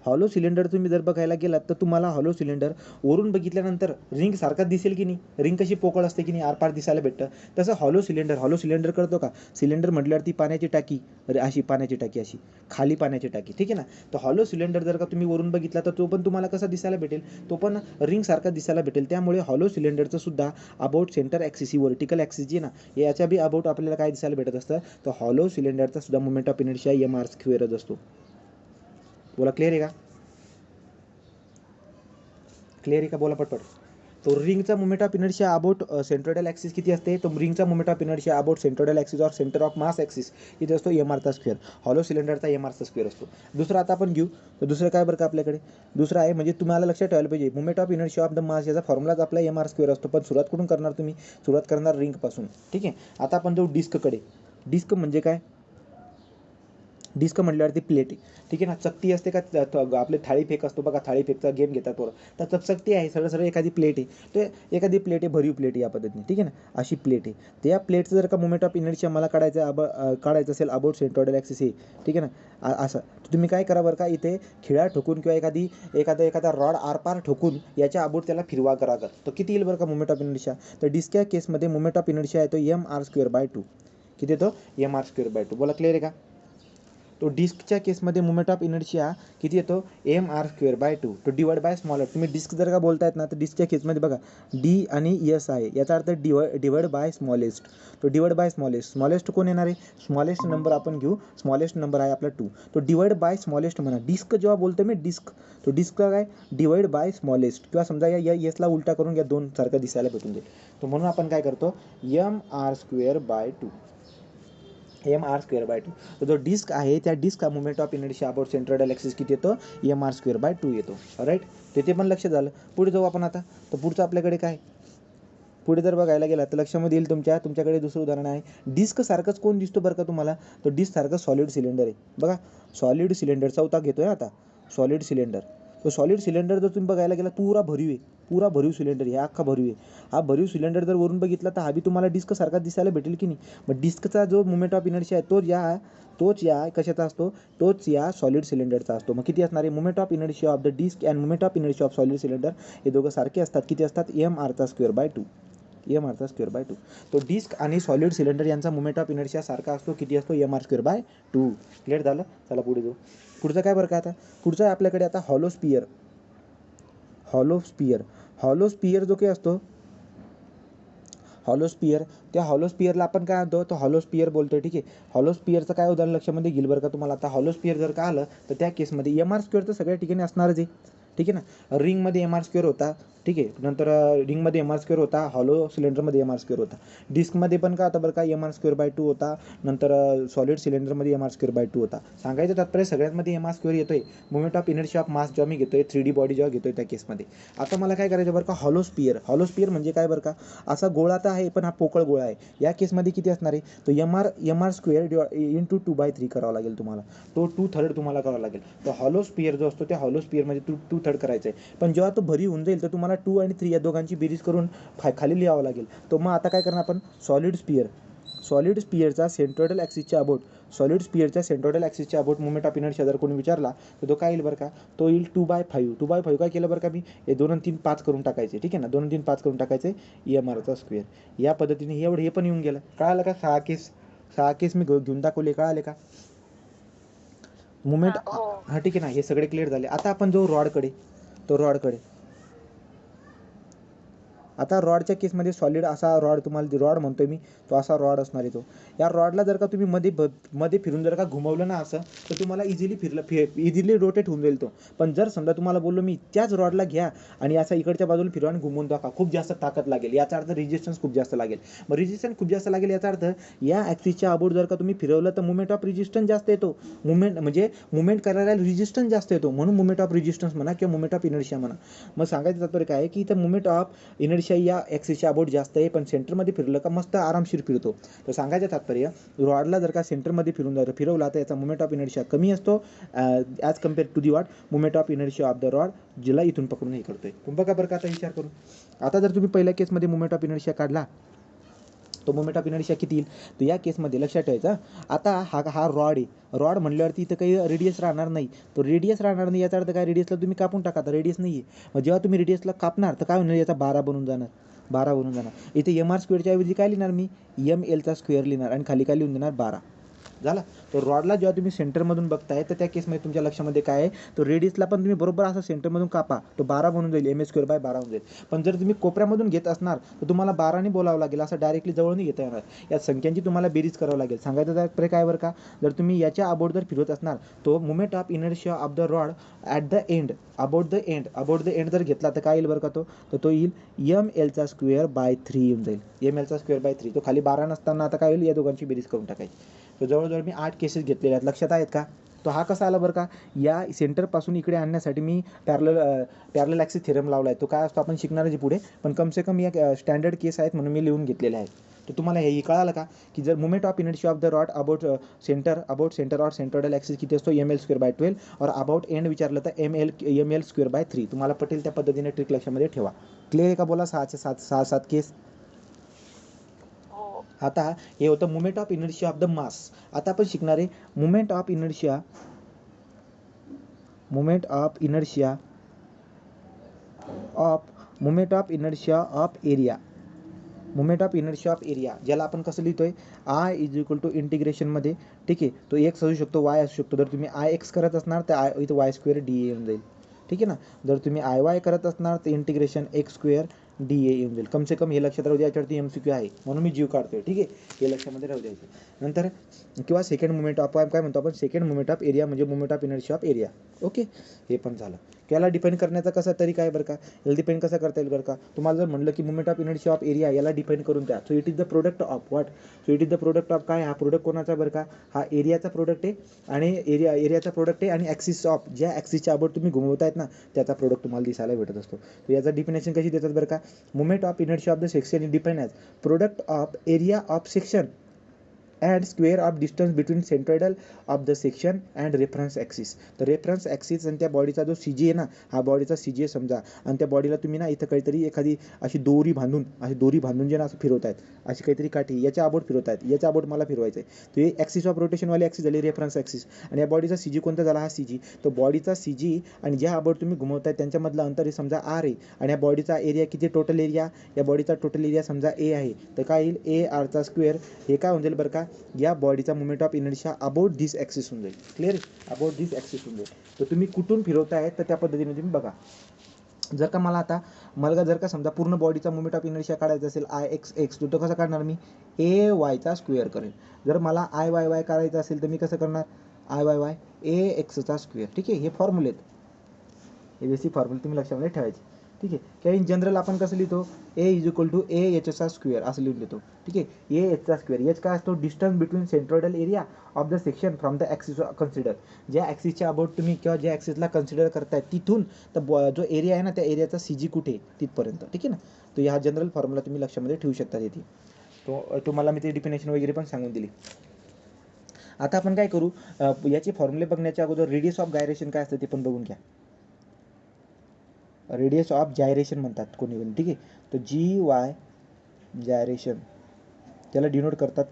हॉलो सिलेंडर तुम्ही जर बघायला गेलात तर तुम्हाला हॉलो सिलेंडर वरून बघितल्यानंतर रिंग सारखाच दिसेल की नाही, रिंग कशी पोकळ असते की नाही, आरपार दिसायला भेटतं. तसं हॉलो सिलेंडर करतो का, सिलेंडर म्हटल्यावरती पाण्याची टाकी, अशी पाण्याची टाकी, अशी खाली पाण्याची टाकी. ठीक आहे ना. तर हॉलो सिलेंडर जर का तुम्ही वरून बघितला तर तो पण तुम्हाला कसा दिसायला भेटेल, तो पण रिंग सारखा दिसायला भेटेल. त्यामुळे हॉलो सिलेंडरचं सुद्धा अबाउट सेंटर ॲक्सिस, ही व्हर्टिकल ॲक्सिस जी आहे ना, याच्या बी अबाउट आपल्याला काय दिसायला भेटत असतं, तर हॉलो सिलेंडरचा सुद्धा मुवमेंट ऑफ इनर्शिया MR स्क्वेअरच असतो. बोला, क्लिअर आहे का. क्लिअर आहे का? बोला पटपट. तो रिंगचा moment of inertia about centroidal axis किती असते? तो रिंगचा moment of inertia about centroidal axis or centre of mass axis किती असतो? एम आरचा स्क्वेअर. हॉलो सिलेंडरचा एम आरचा स्क्वेअर असतो. दुसरं आता आपण घेऊ. तर दुसरं काय बरं का आपल्याकडे? दुसरं आहे म्हणजे तुम्हाला लक्षात ठेवायला पाहिजे moment of inertia of the mass याचा फॉर्म्युलाच आपला एम आर स्क्वेअर असतो. पण सुरुवात कुठून करणार तुम्ही? सुरुवात करणार रिंगपासून. ठीक आहे. आता आपण जाऊ डिस्ककडे. डिस्क म्हणजे काय? डिस्क म्हटल्यावरती प्लेट आहे. ठीक आहे ना. चकती असते का? आपले थाळी फेक असतो बघा, थाळी फेकचा गेम घेतात पोरं. तर चकती आहे, सरळ सरळ एखादी प्लेट आहे. तर एखादी प्लेट आहे, भरीव प्लेट आहे या पद्धतीने. ठीक आहे ना. अशी प्लेट आहे. तर या प्लेटचं जर का मोमेंट ऑफ इनर्शिया मला काढायचं असेल अबाउट सेंट्रोइडल ॲक्सिस हे. ठीक आहे ना. असं तर तुम्ही काय करा बरं का, इथे खिळा ठोकून किंवा एखादा रॉड आरपार ठोकून याच्या अबाउट त्याला फिरवा करा. तर किती येईल बरं का मोमेंट ऑफ इनर्शिया? तर डिस्कच्या केसमध्ये मोमेंट ऑफ इनर्शिया येतो एम आर स्क्वेअर बाय 2. किती येतो? M R square by 2. बोला क्लिअर आहे का? तो डिस्कच्या केसमध्ये मोमेंट ऑफ इनर्शिया किती येतो? M R square by 2. तो डिवाइड बाय स्मॉलर. तुम्ही डिस्क जर का बोलतायत ना, तर डिस्कच्या केसमध्ये बघा डी आणि एस आहे. याचा अर्थ डिवाइड बाय स्मॉलेस्ट. तो डिवाइड बाय स्मॉलेस्ट. स्मॉलेस्ट कोण येणार आहे? स्मॉलेस्ट नंबर आपण घेऊ. स्मॉलेस्ट नंबर आहे आपला 2. तो डिवाइड बाय स्मॉलेस्ट म्हणा. डिस्क जेव्हा बोलतो मी डिस्क, तो डिस्क काय? Divide by smallest. किंवा समजा या एसला उलटा करून या 2 सारखं दिसायला भेटून जाईल. तो म्हणून आपण काय करतो? M R square by 2. M R square by 2. तर जो डिस्क आहे त्या disc moment of inertia about centroidal axis किती येतो? एम आर स्क्वेअर बाय 2 येतो. राईट. ते पण लक्ष झालं. पुढे जाऊ आपण आता. तर पुढचं आपल्याकडे काय? पुढे जर बघायला गेला तर लक्षामध्ये येईल तुमच्याकडे दुसरं उदाहरण आहे. डिस्क सारखंच कोण दिसतो बरं का तुम्हाला? तो डिस्क सारखं सॉलिड सिलेंडर आहे. बघा सॉलिड सिलेंडर चौथा घेतोय आता. Solid cylinder. तो सॉलिड सिलेंडर जर तुम्ही बघायला गेला पुरा भरीव आहे. पुरा भरीव सिलेंडर आहे. हा अख्खा भरीव आहे. हा भरीव सिलेंडर जर वरून बघितला तर हा बी तुम्हाला डिस्क सारखा दिसायला भेटेल की नाही? मग डिस्कचा जो मोमेंट ऑफ इनर्शिया आहे तोच या कशाचा असतो? तोच या सॉलिड सिलेंडरचा असतो. मग किती असणार आहे? Moment of inertia of the disc and moment of inertia of solid cylinder हे दोघं सारखे असतात. किती असतात? एम आरचा स्क्वेअर बाय 2. एम आरचा स्क्वेअर बाय 2. तो डिस्क आणि सॉलिड सिलेंडर यांचा मोमेंट ऑफ इनर्शिया सारखा असतो. किती असतो? M R square by 2. Clear झालं? चला पुढे जाऊ. पुढचं काय बरं का आता? पुढचं आहे आपल्याकडे आता हॉलो स्पियर. हॉलो स्पियर जो काही असतो हॉलो स्पियर, त्या हॉलो स्पियरला आपण काय म्हणतो? तो हॉलो स्पियर बोलतोय. ठीक आहे. हॉलो स्पियरचं काय उदाहरण लक्षामध्ये घेईल बरं का तुम्हाला? आता हॉलो स्पियर जर का आलं तर त्या केसमध्ये एम आर स्क्वेअर तर सगळ्या ठिकाणी असणारच आहे. ठीक आहे ना. रिंगमध्ये एम आर स्क्वेअर होता. ठीक आहे. नंतर रिंगमध्ये एम आर स्क्वेअर होता. हॉलो सिलेंडरमध्ये एम आर स्क्वेअर होता. डिस्कमध्ये पण का होता बरं का? एम आर स्क्वेअर बाय 2 होता. नंतर सॉलिड सिलेंडरमध्ये एम आर स्क्वेअर बाय 2 होता. सांगायचं तात्पर्य सगळ्यांमध्ये एम आर स्क्वेअर येतोय. मोमेंट ऑफ इनर्शिया ऑफ मास जेव्हा मी घेतोय 3D बॉडी जेव्हा घेतोय त्या केसमध्ये. आता मला काय करायचं बरं का? हॉलो स्पियर म्हणजे काय बरं का? असा गोळा तर आहे पण हा पोकळ गोळा आहे. या केसमध्ये किती असणार आहे? तो एम आर स्क्वेअर इंटू 2/3 करावा लागेल तुम्हाला. तो 2/3 तुम्हाला करावा लागेल. तो हॉलो स्पियर जो असतो त्या हॉलो स्पियरमध्ये 2/3 करायचं आहे. पण जेव्हा तो भरी होऊन जाईल तर तुम्हाला 2 आणि 3 या दोघांची बेरीज करून खाली लिहावं लागेल. तो मग आता काय करणार आपण? सॉलिड स्पियरच्या सेंट्रोइडल ॲक्सिसच्या अबाउट मोमेंट ऑफ इनर्शिया जर कोणी विचारला तर तो काय येईल बरं का? तो येईल 2/5 काय केलं बरं का मी? हे 2 आणि 3 5 करून टाकायचे. ठीक आहे ना. 2 आणि 3 5 करून टाकायचे. एम आरचा स्क्वेअर. या पद्धतीने हे पण येऊन गेलं. कळालं का? 6 केस मी घेऊन दाखवले. कळाले का? मुमेंट हा ठीक आहे ना. हे सगळे क्लिअर झाले. आता आपण जाऊ रॉडकडे. आता रॉडच्या केसमध्ये सॉलिड असा रॉड तुम्हाला रॉड म्हणतोय मी, तो असा रॉड असणार आहे तो. या रॉडला जर का तुम्ही मध्ये फिरून जर का घुमवलं ना असं, तर तुम्हाला इझिली रोटेट होऊन जाईल तो. पण जर समजा तुम्हाला बोललो मी त्याच रॉडला घ्या आणि असं इकडच्या बाजूला फिरवा आणि घुमवून दाखवा, खूप जास्त ताकद लागेल. याचा अर्थ रेजिस्टन्स खूप जास्त लागेल. मग रेजिस्टन्स खूप जास्त लागेल याचा अर्थ या ॲक्सिसच्या अबाउट जर का तुम्ही फिरवलं तर मुवमेंट ऑफ रेजिस्टन्स जास्त येतो. मुवमेंट करायला रेजिस्टन्स जास्त येतो, म्हणून मुवमेंट ऑफ रेजिस्टन्स म्हणा किंवा मुवमेंट ऑफ इनर्शिया म्हणा. मग सांगायचं तात्पर्य काय आहे की इथं मुवमेंट ऑफ इनर्शिया या ॲक्सिसच्या अबाउट जास्त आहे, पण सेंटरमध्ये फिरलं का मस्त आरामशीर फिरतो. तर सांगायचं तात्पर्य रॉडला जर का सेंटरमध्ये फिरवला तर याचा मुवमेंट ऑफ इनर्शिया कमी असतो as compare to the movement of inertia of the rod, जिला इथून पकडून हे करतोय. तुम्ही बघा बरं का आता विचार करून. आता जर तुम्ही पहिल्या केसमध्ये मुवमेंट ऑफ इनर्शिया काढला तो मोमेंट ऑफ इनर्शिया किती येईल? तर या केसमध्ये लक्षात ठेवायचं. आता हा रॉड आहे. रॉड म्हणल्यावरती इथं काही रेडियस राहणार नाही. तो रेडियस राहणार नाही याचा अर्थ काय? रेडियसला तुम्ही कापून टाका. तर रेडियस नाही आहे. मग जेव्हा तुम्ही रेडियसला कापणार तर काय होणार? याचा 12 बनून जाणार. इथे एम आर स्क्वेअरच्या ऐवजी काय लिहिणार मी? एम एलचा स्क्वेअर लिहिणार आणि खाली काय लिहून देणार? 12. झाला. तो रॉडला जेव्हा तुम्ही सेंटरमधून बघताय तर त्या केसमध्ये तुमच्या लक्षामध्ये काय आहे, तो रेडियसला पण तुम्ही बरोबर असं सेंटरमधून कापा, तो 12 बनून जाईल, m²/12 होऊन जाईल. पण जर तुम्ही कोपऱ्यामधून घेत असणार तर तुम्हाला 12ने बोलावं लागेल, असं डायरेक्टली जवळ नाही घेता येणार. या संख्यांची तुम्हाला बेरीज करावं लागेल. सांगायचं तात्पर्य काय बरं का, जर तुम्ही याच्या अबाउट जर फिरवत असणार, तो moment of inertia of the rod at the end, about the end जर घेतला तर काय येईल बरं का, तो येईल ml²/3 येऊन जाईल. ml²/3 तो खाली 12 नसताना आता काय होईल, या दोघांची बेरीज करून टाकायची. तो जवळजवळ मी 8 केसेस घेतलेले आहेत, लक्षात आहेत का. तो हा कसा आला बरं का, या सेंटरपासून इकडे आणण्यासाठी मी पॅरलल ॲक्सिस थेरम लावला आहे. तो काय असतो आपण शिकणार आहे पुढे, पण कमसे कम या स्टँडर्ड केस आहेत म्हणून मी लिहून घेतलेले आहेत. तर तुम्हाला हे कळालं का, की जर moment of inertia of the rod about centre और सेंट्रोइडल ॲक्सिस किती असतो, ml²/12 और अबाउट एंड विचारलं तर ml²/3. तुम्हाला पटेल त्या पद्धतीने ट्रिक लक्षामध्ये ठेवा. क्लिअर आहे का, बोला. 6 केस. आता हे होतं moment of inertia of the mass. आता आपण शिकणार आहे moment of inertia of area. Moment of inertia of area ज्याला आपण कसं लिहितोय, I = इंटिग्रेशनमध्ये, ठीक आहे. तो x असू शकतो, y असू शकतो. जर तुम्ही Ix करत असणार तर इथं y² dA येऊन जाईल, ठीक आहे ना. जर तुम्ही Iy करत असणार तर इंटिग्रेशन x² dA येऊन जाईल. कम से कम हे लक्षात राहू द्या, याच्यावरती MCQ आहे म्हणून मी जीव काढतोय, ठीक आहे. हे लक्षामध्ये राहू द्यायचं. नंतर किंवा सेकंड मुमेंट ऑफ, काय म्हणतो आपण, सेकंड मुमेंट ऑफ एरिया म्हणजे moment of inertia of area. Okay, हे पण झालं. याला डिफाईन करण्याचा कसा तरीका आहे बरं का, याला डिफाईन कसं करता येईल बरं का. तुम्हाला जर म्हणलं की moment of inertia of area याला डिफाईन करून द्या, so it is the product of what, so it is the product of काय, हा प्रोडक्ट कोणाचा बरं का, हा एरियाचा प्रोडक्ट आहे आणि एरियाचा प्रोडक्ट आहे आणि ॲक्सिस ऑफ, ज्या ॲक्सिसच्या अबाउट तुम्ही घुमवतायत ना त्याचा प्रोडक्ट तुम्हाला दिसायला भेटत असतो. तर याचा डिफिनेशन कशी देतात बरं का, moment of inertia of the section is define as product of area of section and square of distance between centroidal of the section and reference axis. तर रेफरन्स ॲक्सिस आणि त्या बॉडीचा जो CG आहे ना, हा बॉडीचा CG आहे समजा, आणि त्या बॉडीला तुम्ही ना इथं काहीतरी एखादी अशी दोरी बांधून जे ना असं फिरवतायत, अशी काहीतरी काठी याच्या अबाउट फिरवतायत, याच्या अबाउट मला फिरवायचं आहे. तर हे ॲक्सिस ऑफ रोटेशनवाली ॲक्सिस झाली रेफरन्स ॲक्सिस, आणि या बॉडीचा CG कोणता झाला, हा CG. तो बॉडीचा CG आणि ज्या अबाउट तुम्ही घुमवताय त्यांच्यामधलं अंतर हे समजा R आहे, आणि या बॉडीचा एरिया किती, टोटल एरिया, या बॉडीचा टोटल एरिया समजा A आहे. तर काय येईल, AR². हे काय होऊन जाईल बरं का, या बॉडीचा moment of inertia about this axis होऊन जाईल. क्लिअर, अबाउट दिस ॲक्सिस होऊन जाईल. तर तुम्ही कुठून फिरवताय तर त्या पद्धतीने तुम्ही बघा. जर का मला जर का समजा पूर्ण बॉडीचा मुमेंट ऑफ इनर्शिया काढायचा असेल Ix, तो कसं काढणार मी, AY² करेल. जर मला IYY करायचं असेल तर मी कसं करणार, IYY AX². ठीक आहे, हे फॉर्म्युले आहेत, हे बेसिक फॉर्म्युले तुम्ही लक्षामध्ये ठेवायचे, ठीक आहे. किंवा इन जनरल आपण कसं लिहितो, A = AH² असं लिहून देतो, ठीक आहे. AH², एच काय असतो, distance between centroidal area of the section from the axis consider. ज्या ॲक्सिसच्या अबाउट तुम्ही किंवा ज्या ॲक्सिसला कन्सिडर करताय तिथून तर जो एरिया आहे ना त्या एरियाचा CG कुठे तिथपर्यंत, ठीक आहे ना. तो हा जनरल फॉर्म्युला तुम्ही लक्षामध्ये ठेवू शकता तिथे. तो तुम्हाला मी ते डिफिनेशन वगैरे पण सांगून दिली. आता आपण काय करू, याचे फॉर्म्युले बघण्याच्या अगोदर रेडियस ऑफ गायरेशन काय असतं ते पण बघून घ्या. रेडियस ऑफ जायरेशन म्हणतात कोणी, ठीक आहे. तर GY जायरेशन त्याला डिनोट करतात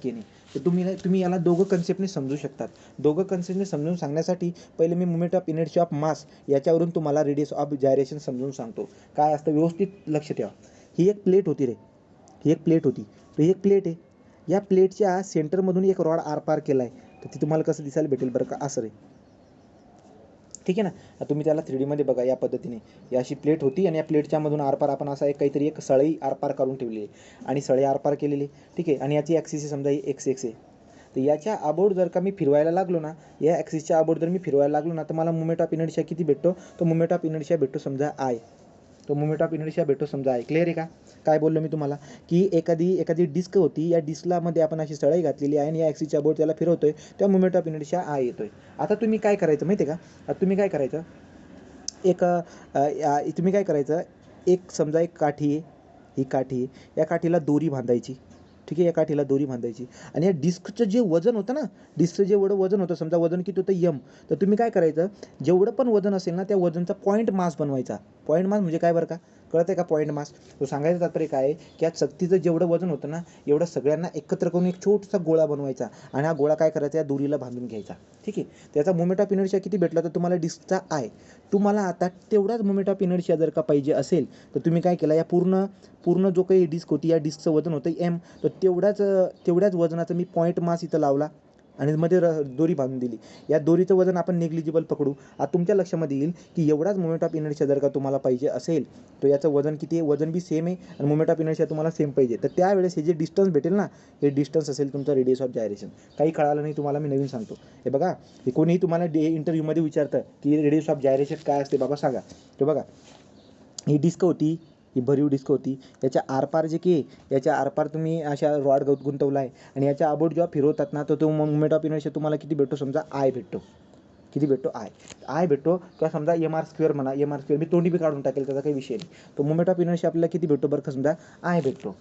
केने, तर तुम्ही याला दोघं कन्सेप्टने समजू शकतात. दोघं कन्सेप्टने समजून सांगण्यासाठी पहिले मी moment of inertia of mass याच्यावरून तुम्हाला रेडियस ऑफ जायरेशन समजून सांगतो. काय असतं व्यवस्थित लक्ष ठेवा. ही एक प्लेट होती रे, तर ही एक प्लेट आहे. या प्लेटच्या सेंटरमधून एक रॉड आरपार केला आहे, तर ती तुम्हाला कसं दिसायला भेटेल बरं का, असं रे, ठीक आहे ना. तुम्ही त्याला 3D मध्ये बघा या पद्धतीने. ही अशी प्लेट होती आणि या प्लेटच्या मधून आरपार आपण असा एक सळई आरपार करून ठेवली आहे आणि सळई आरपार केलेली, ठीक आहे. आणि याची ॲक्सिस समजा ही X आहे. तर याच्या अबाउट जर का मी फिरवायला लागलो ना, या ॲक्सिसच्या अबाउट जर मी फिरवायला लागलो ना, तर मला मुमेंट ऑफ इनर्शिया किती भेटतो, तो मुमेंट ऑफ इनर्शिया भेटतो समजा I. क्लिअर आहे का. काय बोललो मी तुम्हाला, की एखादी डिस्क होती, या डिस्कला मध्ये आपण अशी सळई घातलेली आहे आणि या ॲक्सिसच्या अबाउट त्याला फिरवतोय, त्या मुमेंट ऑफ इनर्शिया I येतोय. आता तुम्ही काय करायचं माहिती आहे का, तुम्ही काय करायचं, एक समजा एक काठी आहे, ही काठी आहे, या काठीला दोरी बांधायची, ठीक आहे. या काठीला दोरी बांधायची आणि या डिस्कचं जे वजन होतं ना, डिस्कचं जेवढं वजन होतं, समजा वजन किती होतं M, तर तुम्ही काय करायचं, जेवढं पण वजन असेल ना त्या वजनचा पॉईंट मास बनवायचा. पॉईंट मास म्हणजे काय बरं का, कळतं आहे का पॉईंट मास. तो सांगायचं तात्पर्य काय आहे की या चकतीचं जेवढं वजन होतं ना एवढं सगळ्यांना एकत्र करून एक छोटासा गोळा बनवायचा आणि हा गोळा काय करायचा या दोरीला बांधून घ्यायचा. ठीक आहे. त्याचा मोमेंट ऑफ इनर्शिया किती भेटला तर तुम्हाला डिस्कचा आहे. तुम्हाला आता तेवढाच मोमेंट ऑफ इनर्शिया जर का पाहिजे असेल तर तुम्ही काय केला या पूर्ण जो काही डिस्क होती या डिस्कचं वजन होतं एम, तर तेवढ्याच वजनाचं मी पॉईंट मास इथं लावला आणि मध्ये दोरी बांधून दिली. या दोरीचं वजन आपण नेग्लिजिबल पकडू. आता तुमच्या लक्षामध्ये येईल की एवढाच मोमेंट ऑफ इनर्शिया जर का तुम्हाला पाहिजे असेल तर याचं वजन किती आहे, वजन बी सेम आहे आणि मोमेंट ऑफ इनर्शिया तुम्हाला सेम पाहिजे. तर त्यावेळेस हे जे डिस्टन्स भेटेल ना हे डिस्टन्स असेल तुमचं रेडियस ऑफ जायरेशन. काही कळालं नाही तुम्हाला मी नवीन सांगतो. हे बघा, हे कोणीही तुम्हाला इंटरव्ह्यूमध्ये विचारतं की रेडियस ऑफ जायरेशन काय असते बाबा सांगा. तर बघा, ही डिस्क होती, ही भरीव डिस्क होती. याच्या आरपार जे की याच्या आरपार तुम्ही अशा रॉड गुंतवला आहे आणि याच्या अबोट जेव्हा फिरवतात ना तर तो मोमेंट ऑफ इनर्शिया तुम्हाला किती भेटतो समजा आय भेटतो. किती भेटतो आय भेटतो किंवा समजा एम आर स्क्वेअर म्हणा. एम आर स्क्वेअर मी तोंडी बी काढून टाकेल त्याचा काही विषय नाही. तो मोमेंट ऑफ इनर्शिया आपल्याला किती भेटतो बरं का समजा आय भेटतो.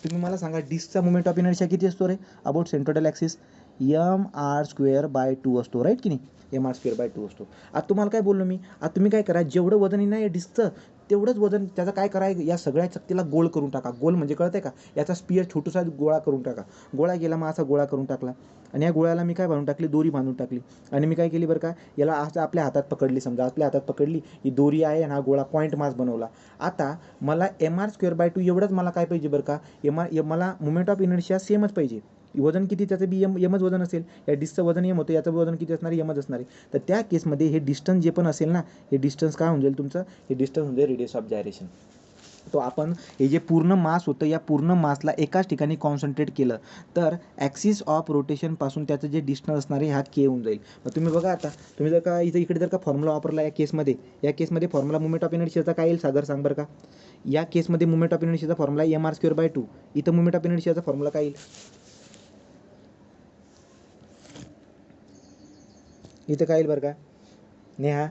तुम्ही मला सांगा डिस्कचा मोमेंट ऑफ इनर्शिया किती असतो रे अबाउट सेंट्रोइडल ॲक्सिस mr²/2 असतो राईट की नाही. mr²/2 असतो. आता तुम्हाला काय बोललो मी, आता तुम्ही काय करा जेवढं वजन आहे ना या डिस्कचं तेवढंच वजन त्याचा काय करा या सगळ्या चकतीला गोल करून टाका. गोल म्हणजे कळतंय का, याचा स्पियर छोटासा गोळा करून टाका. गोळा गेला मग असा गोळा करून टाकला आणि या गोळ्याला मी काय बांधून टाकली, दोरी बांधून टाकली आणि मी काय केली बरं का, याला असं आपल्या हातात पकडली. समजा आपल्या हातात पकडली ही दोरी आहे आणि हा गोळा पॉईंट मास बनवला. आता मला mr²/2 एवढंच मला काय पाहिजे बरं का, मला मोमेंट ऑफ इनर्शिया सेमच पाहिजे. वजन किती त्याचं बी एमच वजन असेल. या डिस्कचं वजन एम होतं, याचं वजन किती असणार एमच असणार आहे. तर त्या केसमध्ये हे डिस्टन्स जे पण असेल ना हे डिस्टन्स काय होऊन जाईल तुमचं, हे डिस्टन्स होऊन जाईल रेडियस ऑफ जायरेशन. तो आपण हे जे पूर्ण मास होतं या पूर्ण मासला एकाच ठिकाणी कॉन्सन्ट्रेट केलं तर ॲक्सिस ऑफ रोटेशनपासून त्याचं जे डिस्टन्स असणार आहे हा के होऊन जाईल. मग तुम्ही बघा आता तुम्ही जर का इकडे जर का फॉर्म्युला वापरला या केसमध्ये फॉर्म्युला मोमेंट ऑफ इनर्शियाचा काय येईल सागर सांग बरं का. या केसमध्ये मोमेंट ऑफ इनर्शियाचा फॉर्म्युला mr²/2. इथं मोमेंट ऑफ इनर्शियाचा फॉर्म्युला काय येईल, इथं काय येईल बरं का नेहा.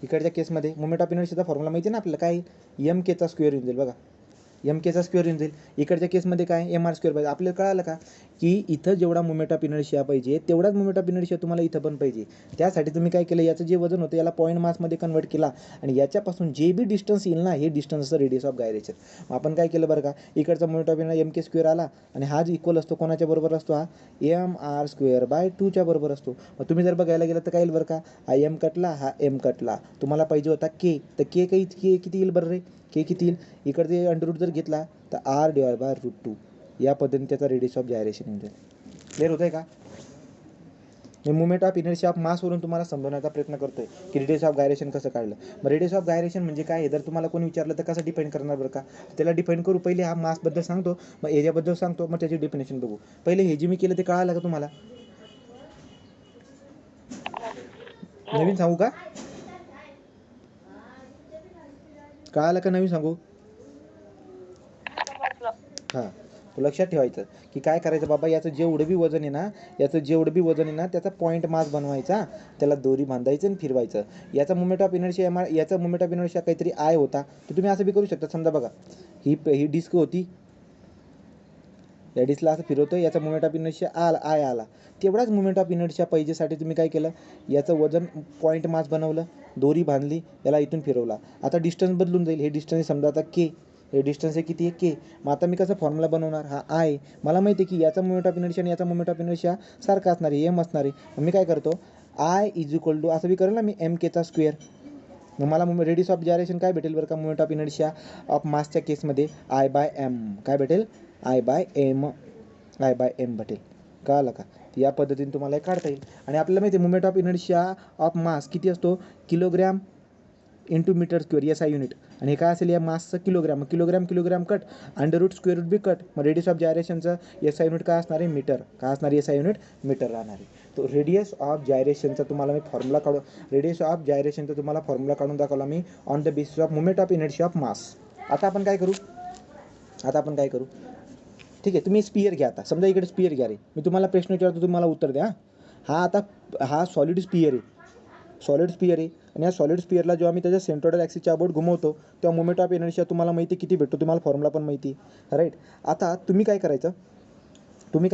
इकडच्या केसमध्ये मोमेंट ऑफ इनर्शियाचा फॉर्म्युला माहिती आहे ना आपल्याला, काय एम केचा स्क्वेअर येऊन जाईल बघा. एम केचा स्क्वेअर येऊन जाईल. इकडच्या केसमध्ये काय mr² पाहिजे. आपल्याला कळालं का की इथं जेवढा मोमेंट ऑफ इनर्शिया पाहिजे तेवढाच मोमेंट ऑफ इनर्शिया तुम्हाला इथं पण पाहिजे. त्यासाठी तुम्ही काय केलं, याचं जे वजन होतं याला पॉईंट मासमध्ये कन्वर्ट केला आणि याच्यापासून जे बी डिस्टन्स येईल ना हे डिस्टन्स रेडियस ऑफ गायरेशन. आपण काय केलं बरं का, इकडचा मोमेंट ऑफ इनर्शिया mk² आला आणि हा जो इक्वल असतो कोणाच्या बरोबर असतो, हा mr²/2च्या बरोबर असतो. मग तुम्ही जर बघायला गेलं तर काय येईल बरं का, हा एम कटला हा एम कटला. तुम्हाला पाहिजे होता के, तर के किती येईल बरं रे, के किती येईल, इकडचे अंडररूट जर घेतला तर r/√2 या पद्धतीने त्याचा रेडियस ऑफ जायरेशन येऊन जाईल. क्लिअर होत आहे का. मी मोमेंट ऑफ इनर्शिया ऑफ मासवरून तुम्हाला समजवण्याचा प्रयत्न करतोय की रेडियस ऑफ गायरेशन कसं काढलं. मग रेडियस ऑफ गायरेशन म्हणजे काय हे जर तुम्हाला कोणी विचारलं तर कसं डिफाईन करणार बरं का. त्याला डिफाईन करू, पहिले हा मासबद्दल सांगतो मग एरियाबद्दल सांगतो मग त्याची डिफिनेशन बघू. पहिले हे जे मी केलं ते कळालं का तुम्हाला, नवीन सांगू का, कळालं का नवीन सांगू. हां, लक्षात ठेवायचं की काय करायचं बाबा, याचं जेवढं बी वजन आहे ना त्याचा पॉईंट मास बनवायचा, त्याला दोरी बांधायचं आणि फिरवायचं. याचा मोमेंट ऑफ इनर्शिया काहीतरी आय होता. तर तुम्ही असं बी करू शकता. समजा बघा ही डिस्क होती, या डिस्कला असं फिरवतं, याचा मोमेंट ऑफ इनर्शिया आय आला. तेवढाच मोमेंट ऑफ इनर्शिया पाहिजेसाठी तुम्ही काय केलं, याचं वजन पॉईंट मास बनवलं, दोरी बांधली, याला इथून फिरवला. आता डिस्टन्स बदलून जाईल. हे डिस्टन्स समजा आता के, हे डिस्टन्स आहे किती आहे के. मग आता मी कसं फॉर्म्युला बनवणार, हा आय मला माहिती आहे की याचा मोमेंट ऑफ इनर्शिया आणि याचा मोमेंट ऑफ इनर्शिया सारखा असणार आहे, एम असणार आहे. मग मी काय करतो, आय = असं बी करेल ना मी एम केचा स्क्वेअर. मग मला रेडियस ऑफ जायरेशन काय भेटेल बरं का, मोमेंट ऑफ इनर्शिया ऑफ मासच्या केसमध्ये I/m काय भेटेल, I/m भेटेल. कळालं का. या पद्धतीने तुम्हाला हे काढता येईल. आणि आपल्याला माहिती आहे moment of inertia of mass किती असतो, किलोग्रॅम × मीटर² SI युनिट. आणि हे काय असेल या मासचं किलोग्रॅम. किलोग्रॅम कट, √√, बी कट. मग रेडियस ऑफ जायरेशनचं SI युनिट काय असणार आहे, मीटर. काय असणार आहे SI युनिट, मीटर राहणार आहे. तो रेडियस ऑफ जायरेशनचा तुम्हाला मी फॉर्म्युला काढून दाखवला me on the basis of moment of inertia of मास. आता आपण काय करू, ठीक आहे, तुम्ही स्पियर घ्या. आता समजा इकडे स्पियर घ्या रे, मी तुम्हाला प्रश्न विचारतो, तुम्ही मला उत्तर द्या. हा सॉलिड स्पियर आहे आणि या सॉलिड स्पियरला जेव्हा मी त्याच्या सेंट्रोइडल ॲक्सिसच्या अबाउट घुमवतो तेव्हा मोमेंट ऑफ इनर्शिया तुम्हाला माहिती किती भेटतो, तुम्हाला फॉर्म्युला पण माहिती आहे राईट. आता तुम्ही काय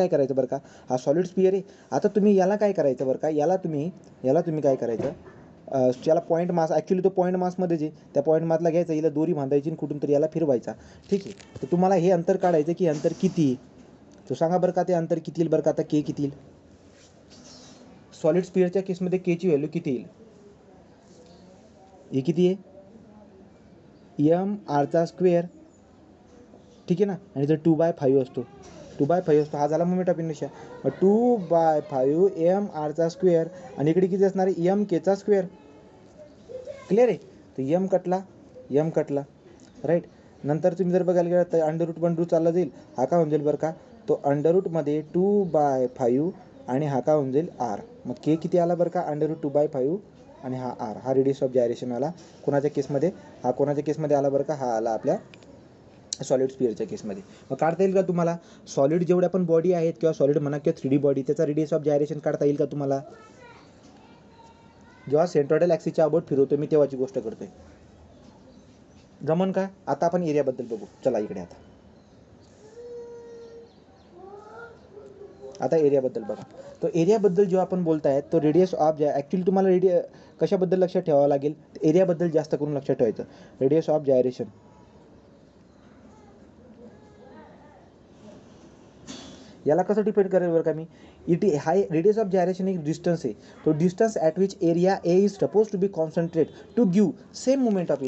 करायचं बरं का, हा सॉलिड स्पियर आहे. आता तुम्ही याला काय करायचं बरं का, याला तुम्ही काय करायचं, त्याला पॉईंट मास, ॲक्च्युली तो पॉईंट मासमध्येच आहे, त्या पॉईंट मासला घ्यायचा, हिला दोरी बांधायची आणि कुठून तरी याला फिरवायचा. ठीक आहे. तर तुम्हाला हे अंतर काढायचं की अंतर किती आहे, तो सांगा बरं का. ते अंतर किती येईल बरं का. आता के किती येईल सॉलिड स्पिअरच्या केसमध्ये, केची व्हॅल्यू किती येईल, हे किती आहे mr². ठीक आहे ना. आणि जर 2/5 असतो, 2/5 असतो, हा झाला मोमेंट ऑफ इनर्शिया. मग 2/5 mr², आणि इकडे किती असणार आहे mk². क्लिअर आहे. तर m कटला राईट. नंतर तुम्ही जर बघायला गेला तर √1 चालला जाईल, हा का होऊन जाईल बरं का, तो √मध्ये 2/5 आणि हा का होऊन जाईल r. मग के किती आला बरं का, √2/5 आणि हा r. हा रेडियस ऑफ जायरेशन आला कोणाच्या केसमध्ये, हा कोणाच्या केसमध्ये आला बरं का, हा आला आपल्या सॉलिड स्पिअरच्या केसमध्ये. मग काढता येईल का तुम्हाला, सॉलिड जेवढ्या पण बॉडी आहेत किंवा सॉलिड म्हणा किंवा 3D बॉडी, त्याचा रेडियस ऑफ जायरेशन काढता येईल का तुम्हाला. जेव्हा सेंट्रॉइडल ॲक्सिसच्या अबाउट फिरवतो मी तेव्हाची गोष्ट करतोय, जमन का. आता आपण एरियाबद्दल बघू, चला इकडे. आता एरियाबद्दल बघा. तो एरियाबद्दल जेव्हा आपण बोलतायत, तो रेडियस ऑफ ॲक्च्युली तुम्हाला कशाबद्दल लक्षात ठेवावं लागेल, एरियाबद्दल जास्त करून लक्षात ठेवायचं. रेडियस ऑफ जायरेशन, याला कसं डिपेंड करेल बरं का मी. हाय रेडियस ऑफ जायरेशन एक डिस्टन्स आहे, तो distance at which area A is suppose to be concentrate to give same movement of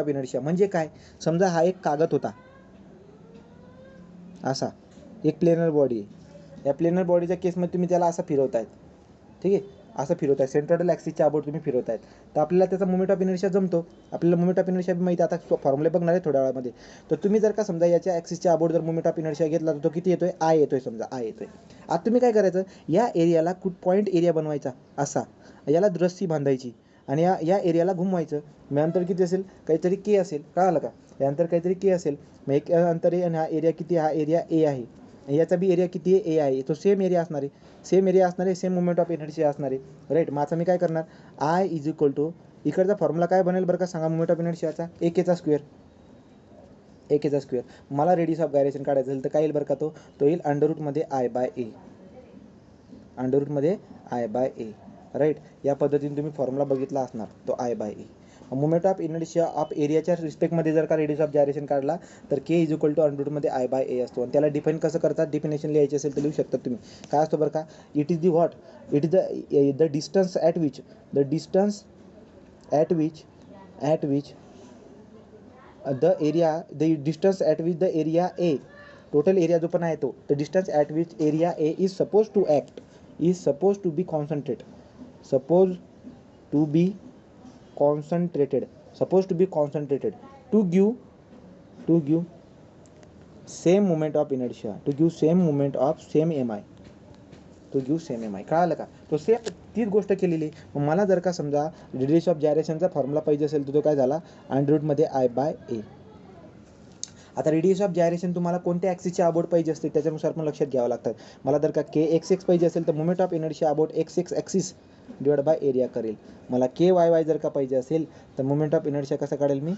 inertia. म्हणजे काय, समजा हा एक कागद होता, असा एक प्लेनर बॉडी आहे. या प्लेनर बॉडीच्या केसमध्ये तुम्ही त्याला असं फिरवतायत, ठीक आहे, असं फिरवतायत, सेंट्रॉइडल ॲक्सिसच्या अबाउट तुम्ही फिरवतायत, तर आपल्याला त्याचा मुवमेंट ऑफ इनर्शिया जमतो. आपल्याला मुवमेंट ऑफ इनर्शिया माहिती, आता फॉर्म्युले बघणार आहे थोड्या वेळामध्ये. तर तुम्ही जर का समजा याच्या ॲक्सिसच्या अबाउट जर मुवमेंट ऑफ इनर्शिया घेतला तर तो किती येतोय, आय येतोय, समजा आय येतोय. आता तुम्ही काय करायचं, या एरियाला पॉईंट एरिया बनवायचा असा, याला रस्सी बांधायची आणि या एरियाला घुमवायचं. मग अंतर किती असेल, काहीतरी के असेल, कळालं का, यानंतर काहीतरी के असेल. मग एक अंतर आहे आणि हा एरिया किती, हा एरिया ए आहे, याचा बी एरिया किती आहे, ए आहे. तो सेम एरिया असणार आहे, सेम मुवमेंट ऑफ इनर्शिया असणार आहे, राईट. मग आता मी काय करणार, आय इज इक्वल टू, इकडचा फॉर्म्युला काय बनेल बरं का, सांगा मुवमेंट ऑफ इनर्शियाचा, एकेचा स्क्वेअर. मला रेडियस ऑफ गायरेशन काढायचं असेल तर काय येईल बरं का, तो येईल √मध्ये I/A, राईट. या पद्धतीने तुम्ही फॉर्म्युला बघितला असणार, तो I/A. Movement of inertia of एरियाच्या रिस्पेक्टमध्ये जर का रेडियस ऑफ जायरेशन काढला तर के इज इक्वल टू √मध्ये I/A असतो. आणि त्याला डिफाईन कसं करतात, डिफिनेशन लिहायची असेल तर लिहू शकतात तुम्ही. काय असतो बरं का, it is the distance at which the area A, total area जो पण आहे तो, the distance at which area A is suppose to be concentrated to give same moment of inertia, to give same moment of same mi, कळालं का. तो same तीच गोष्ट केलेली आहे. मग मला जर का समजा रेडियस ऑफ जायरेशनचा फॉर्म्युला पाहिजे असेल तर तो काय झाला, √मध्ये I/A. आता रेडियस ऑफ जायरेशन तुम्हाला कोणत्या ॲक्सिसच्या अबाउट पाहिजे असते त्याच्यानुसार पण लक्षात घ्यावं लागतात. मला जर का KXX पाहिजे असेल तर movement of inertia about XX axis divide by area करेल. मला KYY जर का पाहिजे असेल तर मुवमेंट ऑफ इनर्शिया कसा काढेल मी,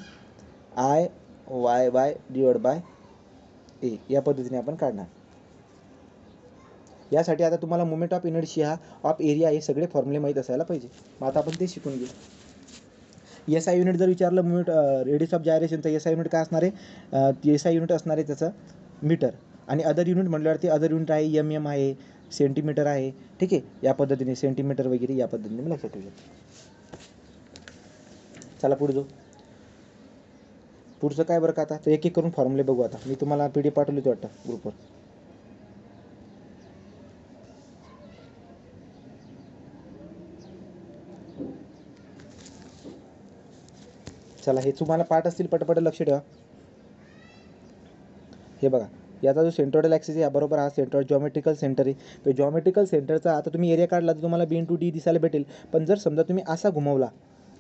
IYY डिवाइड बाय ए. या पद्धतीने आपण काढणार. यासाठी आता तुम्हाला movement of inertia of area हे सगळे फॉर्म्युले माहीत असायला पाहिजे. मग आता आपण ते शिकून घेऊ. SI युनिट जर विचारलं मुवमेंट रेडियस ऑफ जायरेशनचं, SI युनिट काय असणार आहे, SI युनिट असणार आहे त्याचं मीटर. आणि अदर युनिट म्हटल्यावरती अदर युनिट आहे MM आहे, सेंटीमीटर आहे, ठीक आहे. या पद्धतीने सेंटीमीटर वगैरे या पद्धतीने मी लक्षात ठेवू शकतो. चला पुढे जाऊ. पुढचं काय बरं का, आता तर एक करून फॉर्म्युले बघू. आता मी तुम्हाला PDF पाठवली होती वाटतं ग्रुपवर. चला हे तुम्हाला पाठ असतील, पटपट लक्ष ठेवा. हे बघा, याचा जो सेंट्रॉइडल ॲक्सिस आहे बरोबर, हा जॉमेट्रिकल सेंटर आहे. तो जॉमेट्रिकल सेंटरचा आता तुम्ही एरिया काढला तर तुम्हाला B/D दिसायला भेटेल. पण जर समजा तुम्ही असा घुमवला,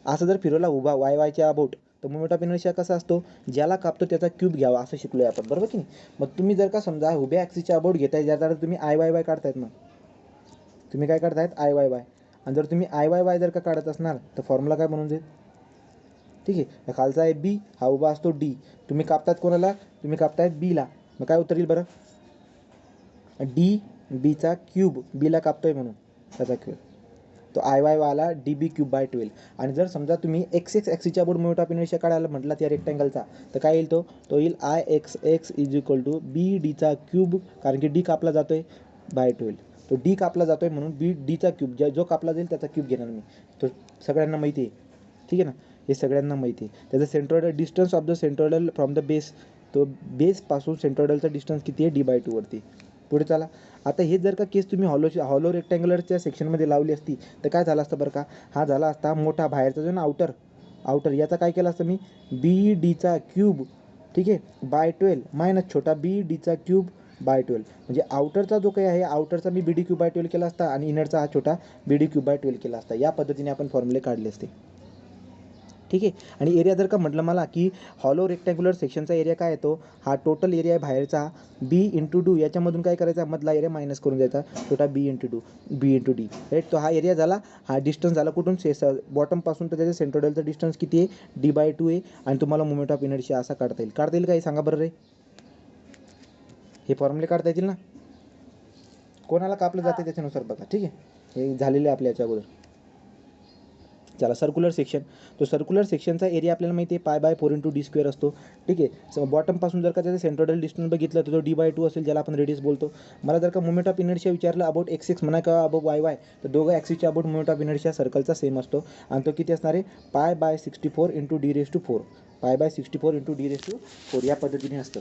असं जर फिरवला उभा YYच्या अबाउट, तर मुवमेंट ऑफ इनर्शिया कसा असतो, ज्याला कापतो त्याचा क्यूब घ्यावा, असं शिकलोय आपण, बरोबर की नाही. मग तुम्ही जर का समजा उभ्या ॲक्सिसच्या अबाउट घेताय, ज्याद्वारे तुम्ही IYY काढतायत, मग तुम्ही काय काढतायत IYY. आणि जर तुम्ही IYY जर का काढत असणार तर फॉर्म्युला काय म्हणून जाईल, ठीक आहे. खालचा आहे B, हा उभा असतो D. तुम्ही कापतात कोणाला, तुम्ही कापतायत Bला. मग काय उत्तर येईल बरं, DBचा क्यूब, Bला कापतोय म्हणून त्याचा क्यूब. तो आय वाय वाला dB³/12. आणि जर समजा तुम्ही एक्स एक्स ॲक्सिसच्या अबाउट मोमेंट ऑफ इनर्शिया काढायला म्हटला त्या रेक्टँगलचा, तर काय येईल तो येईल IXX = BD³, कारण की डी कापला जातोय /12. तो डी कापला जातोय म्हणून BD³ जो कापला जाईल त्याचा क्यूब घेणार मी. तो सगळ्यांना माहिती आहे, ठीक आहे ना, हे सगळ्यांना माहिती आहे. त्याचं centroidal distance of the centroidal from the base, तो बेसपासून सेंट्रोइडलचा डिस्टन्स किती आहे, D/2 वरती. पुढे चला. आता हे जर का केस तुम्ही हॉलो रेक्टँग्युलरच्या सेक्शनमध्ये लावली असती तर काय झालं असतं बरं का, हा झाला असता मोठा बाहेरचा जो ना आउटर याचा काय केलं असतं मी BD³, ठीक आहे, /12 मायनस छोटा BD³/12. म्हणजे आउटरचा जो काही आहे आउटरचा मी BD³/12 केला असता आणि इनरचा हा छोटा BD³/12 केला असता. या पद्धतीने आपण फॉर्म्युले काढले असते, ठीक आहे. आणि एरिया जर का म्हटलं मला की हॉलो रेक्टँग्युलर सेक्शनचा एरिया काय येतो, हा टोटल एरिया आहे बाहेरचा B/2, याच्यामधून काय करायचा मधला एरिया मायनस करून द्यायचा, छोटा B/D, राईट. तो हा एरिया झाला, हा डिस्टन्स झाला कुठून बॉटमपासून तर त्याच्या सेंट्रोइडलचा डिस्टन्स किती आहे, D/2 आहे. आणि तुम्हाला मोमेंट ऑफ इनर्शिया असा काढता येईल काय सांगा बरं रे, हे फॉर्म्युले काढता येतील ना, कोणाला कापलं जाते त्याच्यानुसार बघा, ठीक आहे. हे झालेले आपल्या याच्या अगोदर. चला, सर्क्युलर सेक्शन. तो सर्क्युलर सेक्शनचा एरिया आपल्याला माहिती आहे π/4 × D² असतो, ठीक आहे. बॉटमपासून जर का त्याचं सेंट्रोइडल डिस्टन्स बघितलं तर तो D/2 असेल, ज्याला आपण रेडियस बोलतो. मला जर का मोमेंट ऑफ इनर्शिया विचारलं अबाउट XX म्हणा का अबाउट YY, तर दोघं ॲक्सिसच्या अबाउट मोमेंट ऑफ इनर्शिया सर्कलचा सेम असतो. आणि तो किती असणार आहे, π/64 × D⁴, π/64 × D⁴, या पद्धतीने असतं.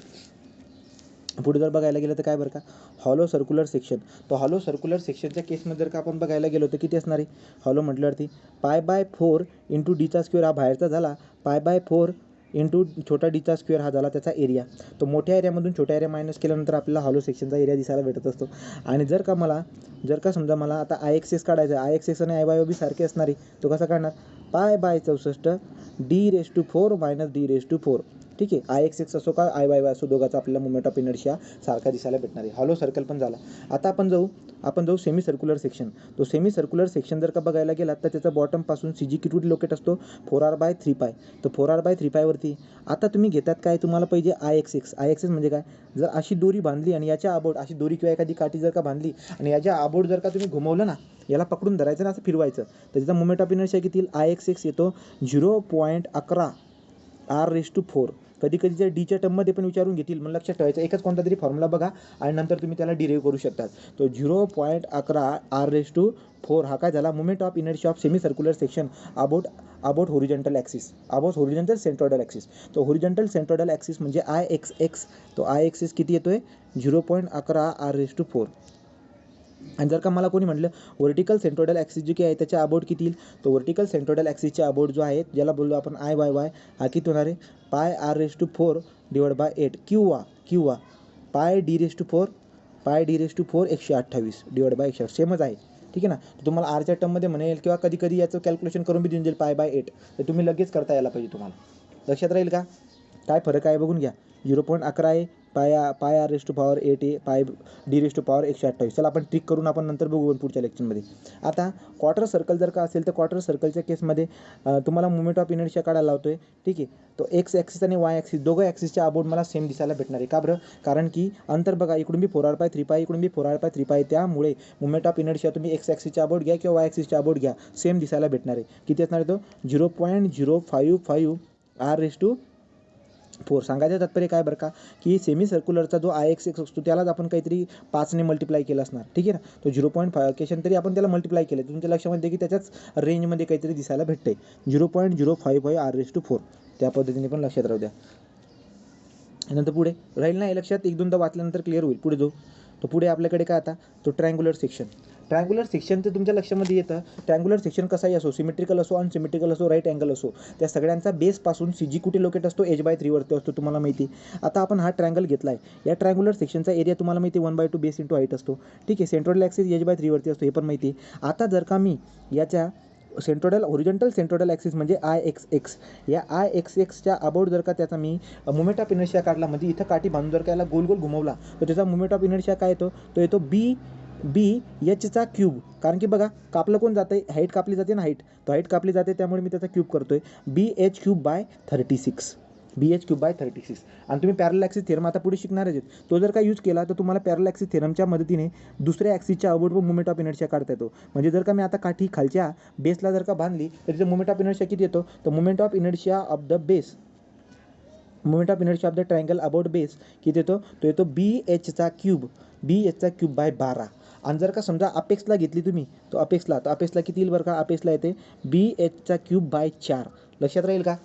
पुढे जर बघायला गेलं तर काय बरं का, हॉलो सर्क्युलर सेक्शन. तो हॉलो सर्क्युलर सेक्शनच्या केसमध्ये जर का आपण बघायला गेलो तर किती असणार आहे, हॉलो म्हटल्यावरती π/4 × D² हा बाहेरचा झाला, π/4 × छोटा D² हा झाला त्याचा एरिया. तो मोठ्या एरियामधून छोट्या एरिया मायनस केल्यानंतर आपल्याला हॉलो सेक्शनचा एरिया दिसायला भेटत असतो. आणि जर का समजा मला आता IXX काढायचं, IXX आणि IYO बी सारखे असणार आहे, तो कसा काढणार, π/64 D⁴ - D⁴, ठीक आहे. IXX असो का IYY असो, दोघाचा आपल्याला मोमेंट ऑफ इनर्शिया सारखा दिसायला भेटणार आहे. हॉलो सर्कल पण झाला. आता आपण जाऊ सेमी सर्क्युलर सेक्शन. तो सेमी सर्क्युलर सेक्शन जर का बघायला गेला तर त्याचा बॉटमपासून CG किती लोकेट असतो, 4r/3π. तो 4r/3π वरती. आता तुम्ही घेतात काय, तुम्हाला पाहिजे IXX म्हणजे काय, जर अशी दोरी बांधली आणि याच्या अबाउट अशी दोरी किंवा एखादी काठी जर का बांधली आणि याच्या अबाउट जर का तुम्ही घुमवलं ना, याला पकडून धरायचं ना, असं फिरवायचं, तर त्याचा मोमेंट ऑफ इनर्शिया किती येईल, IXX येतो 0.11 r⁴. कधी जर डीच्या टर्ममध्ये पण विचारून घेतील, मग लक्षात ठेवायचं एकच कोणता तरी फॉर्म्युला बघा आणि नंतर तुम्ही त्याला डिराईव्ह करू शकतात. तो 0.11 r⁴ हा काय झाला, moment of inertia of semi circular section about horizontal axis, about horizontal centroidal axis. तो होरिझॉन्टल सेंट्रोइडल ॲक्सिस म्हणजे IXX. तो IXX किती येतोय, 0.11 r⁴. आणि जर का मला कोणी म्हटलं व्हर्टिकल सेंट्रोइडल ॲक्सिस जे काही आहे त्याच्या अबाउट किती येईल, तो व्हर्टिकल सेंट्रोइडल ॲक्सिसच्या अबाउट जो आहे, ज्याला बोललो आपण IYY, हा किती होणार आहे, πr⁴ / 8 किंवा πD⁴ 128 / 108, सेमच आहे, ठीक आहे ना. तुम्हाला आरच्या टर्ममध्ये म्हणेल किंवा कधी याचं कॅल्क्युलेशन करून बी देऊन जाईल π/8, तर तुम्ही लगेच करता यायला पाहिजे, तुम्हाला लक्षात राहील का काय फरक आहे बघून घ्या. 0.11 आहे, πr⁴ 8 आहे, πD⁴ 128. चला आपण ट्रिक करून आपण नंतर बघू पुढच्या लेक्चरमध्ये. आता क्वार्टर सर्कल जर का असेल तर क्वार्टर सर्कलच्या केसमध्ये तुम्हाला मोमेंट ऑफ इनर्शिया काढायला लावतोय, ठीक आहे. तो X ॲक्सिस आणि Y ॲक्सिस दोघं ॲक्सिसच्या अबाउट मला सेम दिसायला भेटणार आहे. का बरं, कारण की अंतर बघा, इकडून बी 4r/3π, इकडून बी 4r/3π आहे. त्यामुळे मोमेंट ऑफ इनर्शिया तुम्ही X ॲक्सिसच्या अबाउट घ्या किंवा Y ॲक्सिसच्या अबाउट घ्या, सेम दिसायला भेटणार आहे. किती असणार आहे तो, 0.055 r⁴. सांगायचं तात्पर्य काय बरं का, की सेमी सर्क्युलरचा जो IXX असतो त्यालाच आपण काहीतरी 5ने मल्टिप्लाय केलं असणार, ठीक आहे ना. तो 0.5 केशन तरी आपण त्याला मल्टिप्लाय केलं, तुमच्या लक्षामध्ये की त्याच्याच रेंजमध्ये काहीतरी दिसायला भेटते, 0.055 r⁴. त्या पद्धतीने पण लक्षात राहू द्या. नंतर पुढे राहील ना, हे लक्षात 1-2दा वाचल्यानंतर क्लिअर होईल. पुढे जाऊ. तो पुढे आपल्याकडे काय आता, तो ट्रायंग्युलर सेक्शन. ट्रायंग्युलर सेक्शन तर तुमच्या लक्षामध्ये येतं. ट्रायंग्युलर सेक्शन कसाही असो, सिमेट्रिकल असो, अनसिमेट्रिकल असो, राईट अँगल असो, त्या सगळ्यांचा बेसपासून CG कुठे लोकेट असतो, h/3 वरती असतो, तुम्हाला माहिती. आता आपण हा ट्रायंगल घेतला आहे, या ट्रायंग्युलर सेक्शनचा एरिया तुम्हाला माहिती 1/2 बेस इंटू हाईट असतो, ठीक आहे. सेंट्रोइडल ॲक्सिस h/3 वरती असतो, हे पण माहिती. आता जर का मी याच्या होरिझॉन्टल सेंट्रोइडल ॲक्सिस म्हणजे IXX, या IXXच्या अबाउट जर का त्याचा मी मोमेंट ऑफ इनर्शिया काढला, म्हणजे इथं काठी बांधून जर का याला गोल घुमवला, तर त्याचा मोमेंट ऑफ इनर्शिया काय येतो, तो येतो BH⁵. कारण की बघा, कापलं कोण जातं, हाईट कापली जाते ना, हाईट कापली जाते, त्यामुळे मी त्याचा क्यूब करतोय, BH³ / 36. bh³/36. आणि तुम्ही पॅरलल ॲक्सिस थेरम आता पुढे शिकणारच आहेत. तो जर का यूज केला तर तुम्हाला पॅरलल ॲक्सिस थेरमच्या मदतीने दुसऱ्या ॲक्सिसच्या अबाउट व मुवमेंट ऑफ इनर्शिया काढता येतो. म्हणजे जर का मी आता काठी खालच्या बेसला जर का बांधली तर तिचं मुवमेंट ऑफ इनर्शिया किती येतो, तर movement of inertia of the base, movement of inertia of the triangle about base किती येतो, तो येतो bh³/12. आणि जर का समजा अपेक्सला घेतली तुम्ही तो अपेक्सला, तर अपेक्सला किती येईल बरं का, अपेक्सला येते bh³/4. लक्षात राहील का.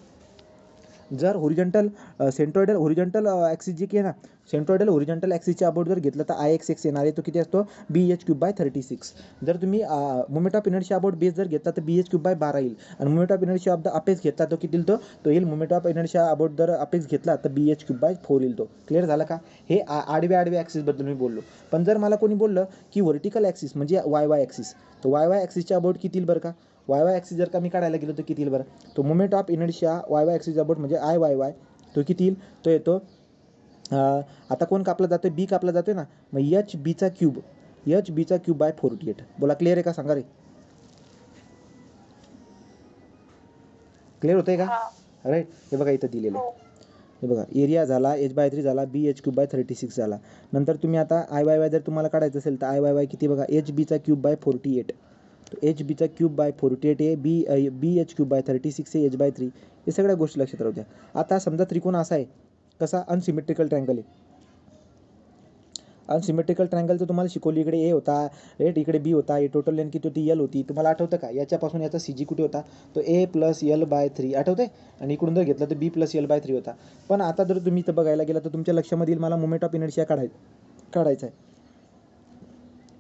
जर होरिझॉन्टल होरिझॉन्टल ॲक्सिस जी की आहे ना, होरिझॉन्टल ॲक्सिसच्या अबाउट जर घेतलं तर IXX येणार आहे, तो किती असतो bh³/36. जर तुम्ही movement of inertia about base जर घेतला तर bh³/12 येईल. आणि movement of inertia of the apex घेतला तो किती येईल, तो येईल मुवमेंट ऑफ इनर्शिया अबाउट जर अपेक्स घेतला तर bh³/4 येईल. तो क्लिअर झाला का. हे आडव्या ॲक्सिसबद्दल मी बोललो. पण जर मला कोणी बोललं की व्हर्टिकल ॲक्सिस म्हणजे YY ॲक्सिस, तर YY ॲक्सिसच्या अबाउट किती येईल बरं का. YY ॲक्सिस जर का मी काढायला गेलो तर किती येईल बरं, तो movement of inertia YY axis about म्हणजे IYY, तो किती येईल, तो येतो आता कोण कापला जातो, बी कापला जातो ना, मग HB/48. बोला क्लिअर आहे का, सांगा रे. क्लिअर होतंय का. राईट. हे बघा इथं दिलेलं आहे. हे बघा एरिया झाला h/3 झाला, bh³/36 झाला. नंतर तुम्ही आता IYY जर तुम्हाला काढायचं असेल तर IYY किती बघा, HB/48. तो HB/48 आहे, bh³/36 आहे, h/3. हे सगळ्या गोष्टी लक्षात राहू द्या. आता समजा त्रिकोण असा आहे, कसा अनसिमेट्रिकल ट्रायंगल आहे. अनसिमेट्रिकल ट्रायंगलचं तुम्हाला शिकवली, इकडे ए होता, राईट, इकडे बी होता, हे टोटल लेंथ किती होती, L होती. तुम्हाला आठवतं का, याच्यापासून याचा CG कुठे होता, तो A+L/3 आठवते. आणि इकडून जर घेतलं तर B+L/3 होता. पण आता जर तुम्ही इथं बघायला गेला तर तुमच्या लक्षामध्ये येईल मला मुवमेंट ऑफ इनर्शिया काढायचा आहे.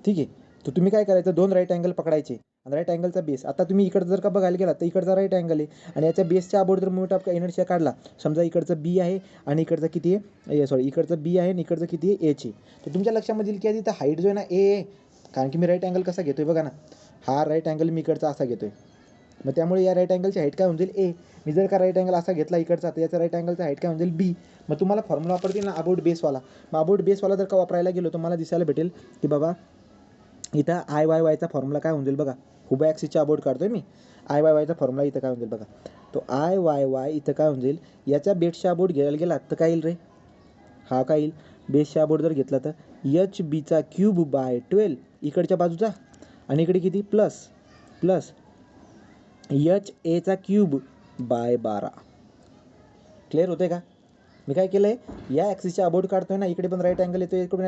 ठीक आहे. तर तुम्ही काय करायचं, दोन राईट अँगल पकडायचे आणि राईट अँगलचा बेस. आता तुम्ही इकडं जर का बघायला गेला तर इकडचा राईट अँगल आहे आणि याच्या बेसच्या अबाउट जर मुवमेंट ऑफ इनर्शिया काढला, समजा इकडचं बी आहे आणि इकडचं किती आहे, इकडचं बी आहे आणि इकडचं किती आहे, एच आहे. तर तुमच्या लक्षामध्ये येईल की आधी इथं हाईट जो आहे ना ए, कारण की मी राईट अँगल कसा घेतोय बघा ना, हा राईट अँगल मी इकडचा असा घेतोय, मग त्यामुळे या राईट अँगलची हाईट काय होऊन जाईल ए. मी जर का राईट अँगल असा घेतला इकडचा तर याचा राईट अँगलचा हाईट काय होऊन जाईल बी. मग तुम्हाला फॉर्म्युला वापरतील ना अबाउट बेसवाला, मग अबाउट बेसवाला जर का वापरायला गेलो तर मला दिसायला भेटेल की बाबा इथं IYYचा फॉर्म्युला काय होऊन जाईल बघा, उभ्या ॲक्सिसच्या अबाउट काढतोय मी, IYYचा फॉर्म्युला इथं काय होऊन जाईल बघा, तो IYY इथं काय होऊन जाईल, याच्या बेसच्या अबाउट घ्यायला गेला तर काय येईल रे, हा काय येईल, बेसच्या अबाउट जर घेतला तर HB/12 इकडच्या बाजूचा आणि इकडे किती प्लस HA/12. क्लिअर होते का. मी काय केलं आहे, या ॲक्सिसच्या अबाउट काढतोय ना, इकडे पण राईट अँगल येतो, इकडे पण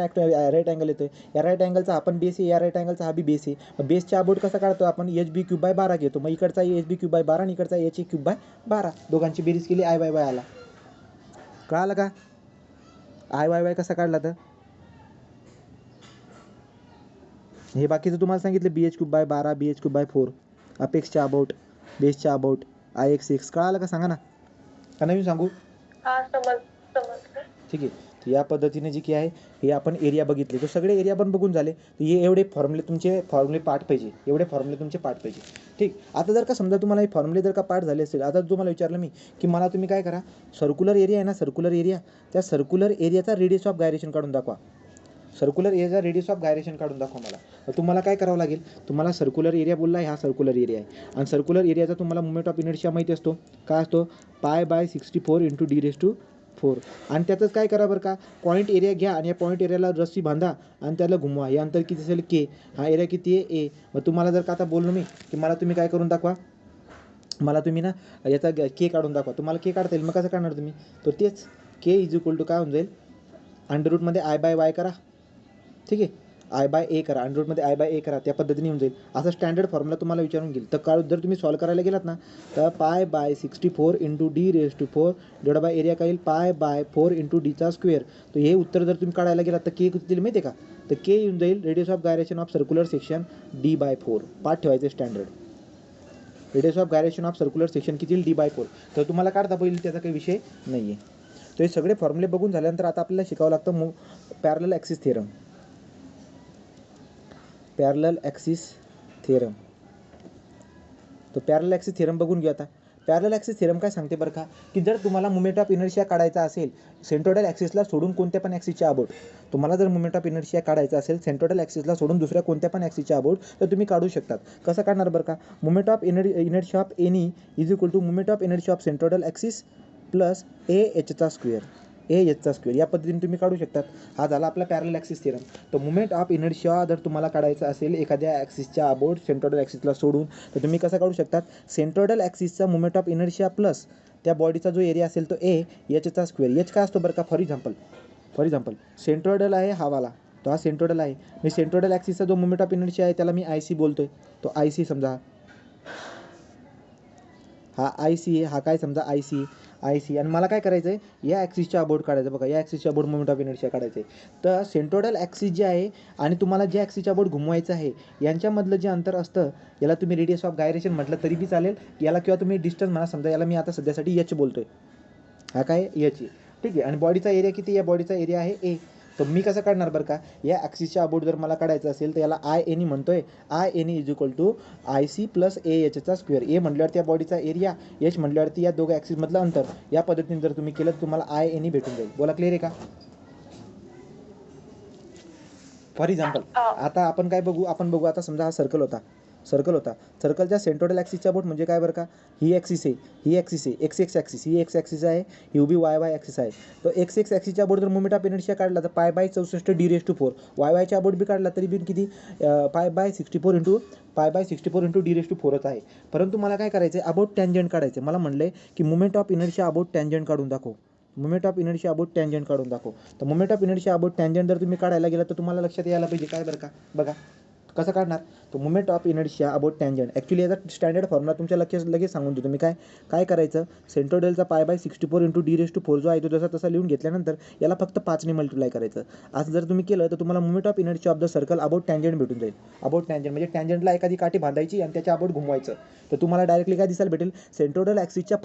राईट अँगल येतोय, या राईट अँगलचा हा पण बेस आहे, या राईट अँगलचा हा बी बेस आहे. मग बेसच्या अबाउट कसा काढतो आपण, HB³/12 घेतो. मग इकडचा HB³/12 आणि इकडचा HA³/12, दोघांची बेरीज केली, IYY आला. कळालं का. IYY कसा काढला तर हे बाकीचं तुम्हाला सांगितलं, BH³/12 BH³/4, अपेक्सच्या अबाउट, बेसच्या अबाउट, IXX. कळालं का, सांगा ना, का नवीन सांगू. ठीक आहे. तर या पद्धतीने जी की आहे हे आपण एरिया बघितले, तर सगळे एरिया पण बघून झाले. तर हे एवढे फॉर्म्युले पाठ पाहिजे, एवढे फॉर्म्युले तुमचे पाठ पाहिजे. ठीक. आता जर का समजा तुम्हाला हे फॉर्म्युले जर का पाठ झाले असेल, आता तुम्हाला विचारलं मी की मला तुम्ही काय करा, सर्क्युलर एरिया आहे ना, सर्क्युलर एरिया, त्या सर्क्युलर एरियाचा रेडियस ऑफ गायरेशन काढून दाखवा. सर्क्युलर एरियाचा रेडियस ऑफ गायरेशन काढून दाखवा मला. तर तुम्हाला काय करावं लागेल, तुम्हाला सर्क्युलर एरिया बोलला आहे, हा सर्क्युलर एरिया आहे आणि सर्क्युलर एरियाचा तुम्हाला मुवमेंट ऑफ इनर्शिया माहिती असतो, काय असतो, π/64 × 10⁴. आणि त्यातच काय करा बरं का, पॉईंट एरिया घ्या आणि या पॉईंट एरियाला रस्सी बांधा आणि त्याला घुमवा. हे अंतर किती असेल के, हा एरिया किती आहे ए. मग तुम्हाला जर का आता बोललो मी की मला तुम्ही काय करून दाखवा, मला तुम्ही ना याचा के काढून दाखवा. तुम्हाला के काढता येईल, मग कसं काढणार तुम्ही, तर तेच के = काय होऊन जाईल, अंडररूटमध्ये I/Y करा. ठीक आहे, I/A करा, अंडररूटमध्ये I/A करा, त्या पद्धतीने येऊन जाईल. असा स्टँडर्ड फॉर्म्युला तुम्हाला विचारून घेईल. तर काळ जर तुम्ही सॉल्व करायला गेलात ना, तर π/64 × 10⁴ डिवाइड बाय एरिया काय येईल, π/4 × d². तर हे उत्तर जर तुम्ही काढायला गेलात तर के किती माहिती आहे का, तर के येऊन जाईल radius of gyration of circular section d/4. पाठ ठेवायचे standard, radius of gyration of circular section किती येईल, d/4. तर तुम्हाला काढता येईल, त्याचा काही विषय नाही आहे. तर हे सगळे फॉर्म्युले बघून झाल्यानंतर आता आपल्याला शिकावं लागतं parallel axis theorem. Parallel axis theorem. तो पॅरलल ॲक्सिस थेरम बघून घेऊ आता. पॅरलल ॲक्सिस थेरम काय सांगते बरं का, की जर तुम्हाला मुवमेंट ऑफ इनर्शिया काढायचा असेल सेंट्रोइडल ॲक्सिसला सोडून कोणत्या पण ॲक्सिसच्या अबाउट, तुम्हाला जर मुवमेंट ऑफ इनर्शिया काढायचा असेल सेंट्रोइडल ॲक्सिसला सोडून दुसऱ्या कोणत्या पण ॲक्सिसच्या अबाउट, तर तुम्ही काढू शकतात. कसं काढणार बरं का, movement of inertia of any = movement of inertia of centroidal axis plus A एचचा स्क्वेअर, ए एचचा स्क्वेअर या पद्धतीने तुम्ही काढू शकतात. हा झाला आपला पॅरलल ॲक्सिस थिअरम. तर मुमेंट ऑफ इनर्शिया जर तुम्हाला काढायचं असेल एखाद्या ॲक्सिसच्या अबाउट सेंट्रोइडल ॲक्सिसला सोडून, तर तुम्ही कसं काढू शकतात, सेंट्रोइडल ॲक्सिसचा मुमेंट ऑफ इनर्शिया प्लस त्या बॉडीचा जो एरिया असेल तो ए एचचा स्क्वेअर. एच काय असतो बरं का, फॉर एक्झाम्पल सेंट्रोइडल आहे हा वाला, तो हा सेंट्रोइडल आहे. मी सेंट्रोइडल ॲक्सिसचा जो मुमेंट ऑफ इनर्शिया आहे त्याला मी आय सी बोलतोय. तो आय सी समजा, हा आय सी आहे, हा काय समजा आय सी. आणि मला काय करायचं आहे, या ॲक्सिसच्या अबाउट काढायचं. बघा या ॲक्सिसच्या अबाउट मुमेंट ऑफ इनर्शिया काढायचं आहे. तर सेंट्रोइडल ॲक्सिस जे आहे आणि तुम्हाला जे ॲक्सिसच्या अबाउट घुमवायचं आहे यांच्यामधलं जे अंतर असतं याला तुम्ही रेडियस ऑफ गायरेशन म्हटलं तरी बी चालेल, याला किंवा तुम्ही डिस्टन्स म्हणा. समजा याला मी आता सध्यासाठी एच बोलतोय, हा काय एच आहे, ठीक आहे. आणि बॉडीचा एरिया किती, या बॉडीचा एरिया आहे ए. तर मी कसं काढणार बरं का, या ॲक्सिसच्या अबाउट जर मला काढायचं असेल तर याला आय एनी म्हणतोय. I any is equal to I C plus A एचचा स्क्वेअर. ए म्हटल्यावरती या बॉडीचा एरिया, एच म्हटल्यावरती या दोघं ॲक्सिसमधलं अंतर. या पद्धतीने जर तुम्ही केलं तर तुम्हाला आय एनी भेटून जाईल. बोला क्लिअर आहे का. फॉर एक्झाम्पल आता आपण काय बघू, आता समजा हा सर्कल होता. सर्कलच्या सेंट्रोइडल ॲक्सिसच्या अबाउट म्हणजे काय बरं का, ही ॲक्सिस आहे, एक्स एक्स ॲक्सिस, ही एक्स ॲक्सिस आहे, ही उभी वाय वाय ॲक्सिस आहे. तर एक्स एक्स ॲक्सिसच्या अबाउट जर मुमेंट ऑफ इनर्शिया काढला तर पाय बाय 64 d⁴. वाय वायच्या अबाउट बी काढला तरी बी किती, पाय बाय 64 इंटू d⁴ आहे. परंतु मला काय करायचं आहे, अबाउट टँजंट काढायचं. मला म्हणलं की moment of inertia about tangent काढून दाखव. Moment of inertia about tangent काढून दाखव. तर moment of inertia about tangent जर तुम्ही काढायला गेला तर तुम्हाला लक्षात यायला पाहिजे काय बरं का, बघा कसं काढणार. तो moment of inertia about tangent actually याचा स्टँडर्ड फॉर्म्युला तुमच्या लगेच सांगून देतो मी. काय करायचं, सेंट्रोइडलचा पाय बाय 64 इंटू d⁴ जो आहे तो जसा तसा लिहून घेतल्यानंतर याला फक्त 5ने मल्टिप्लाय करायचं. असं जर तुम्ही केलं तर तुम्हाला moment of inertia of the circle about tangent भेटून जाईल. अबाउट टँजंट म्हणजे टँजंटला एखादी काठी बांधायची आणि त्याच्या अबाउट घुमवायचं. तर तुम्हाला डायरेक्टली काय दिसायला भेटेल, सेंट्रोइडल ॲक्सिसच्या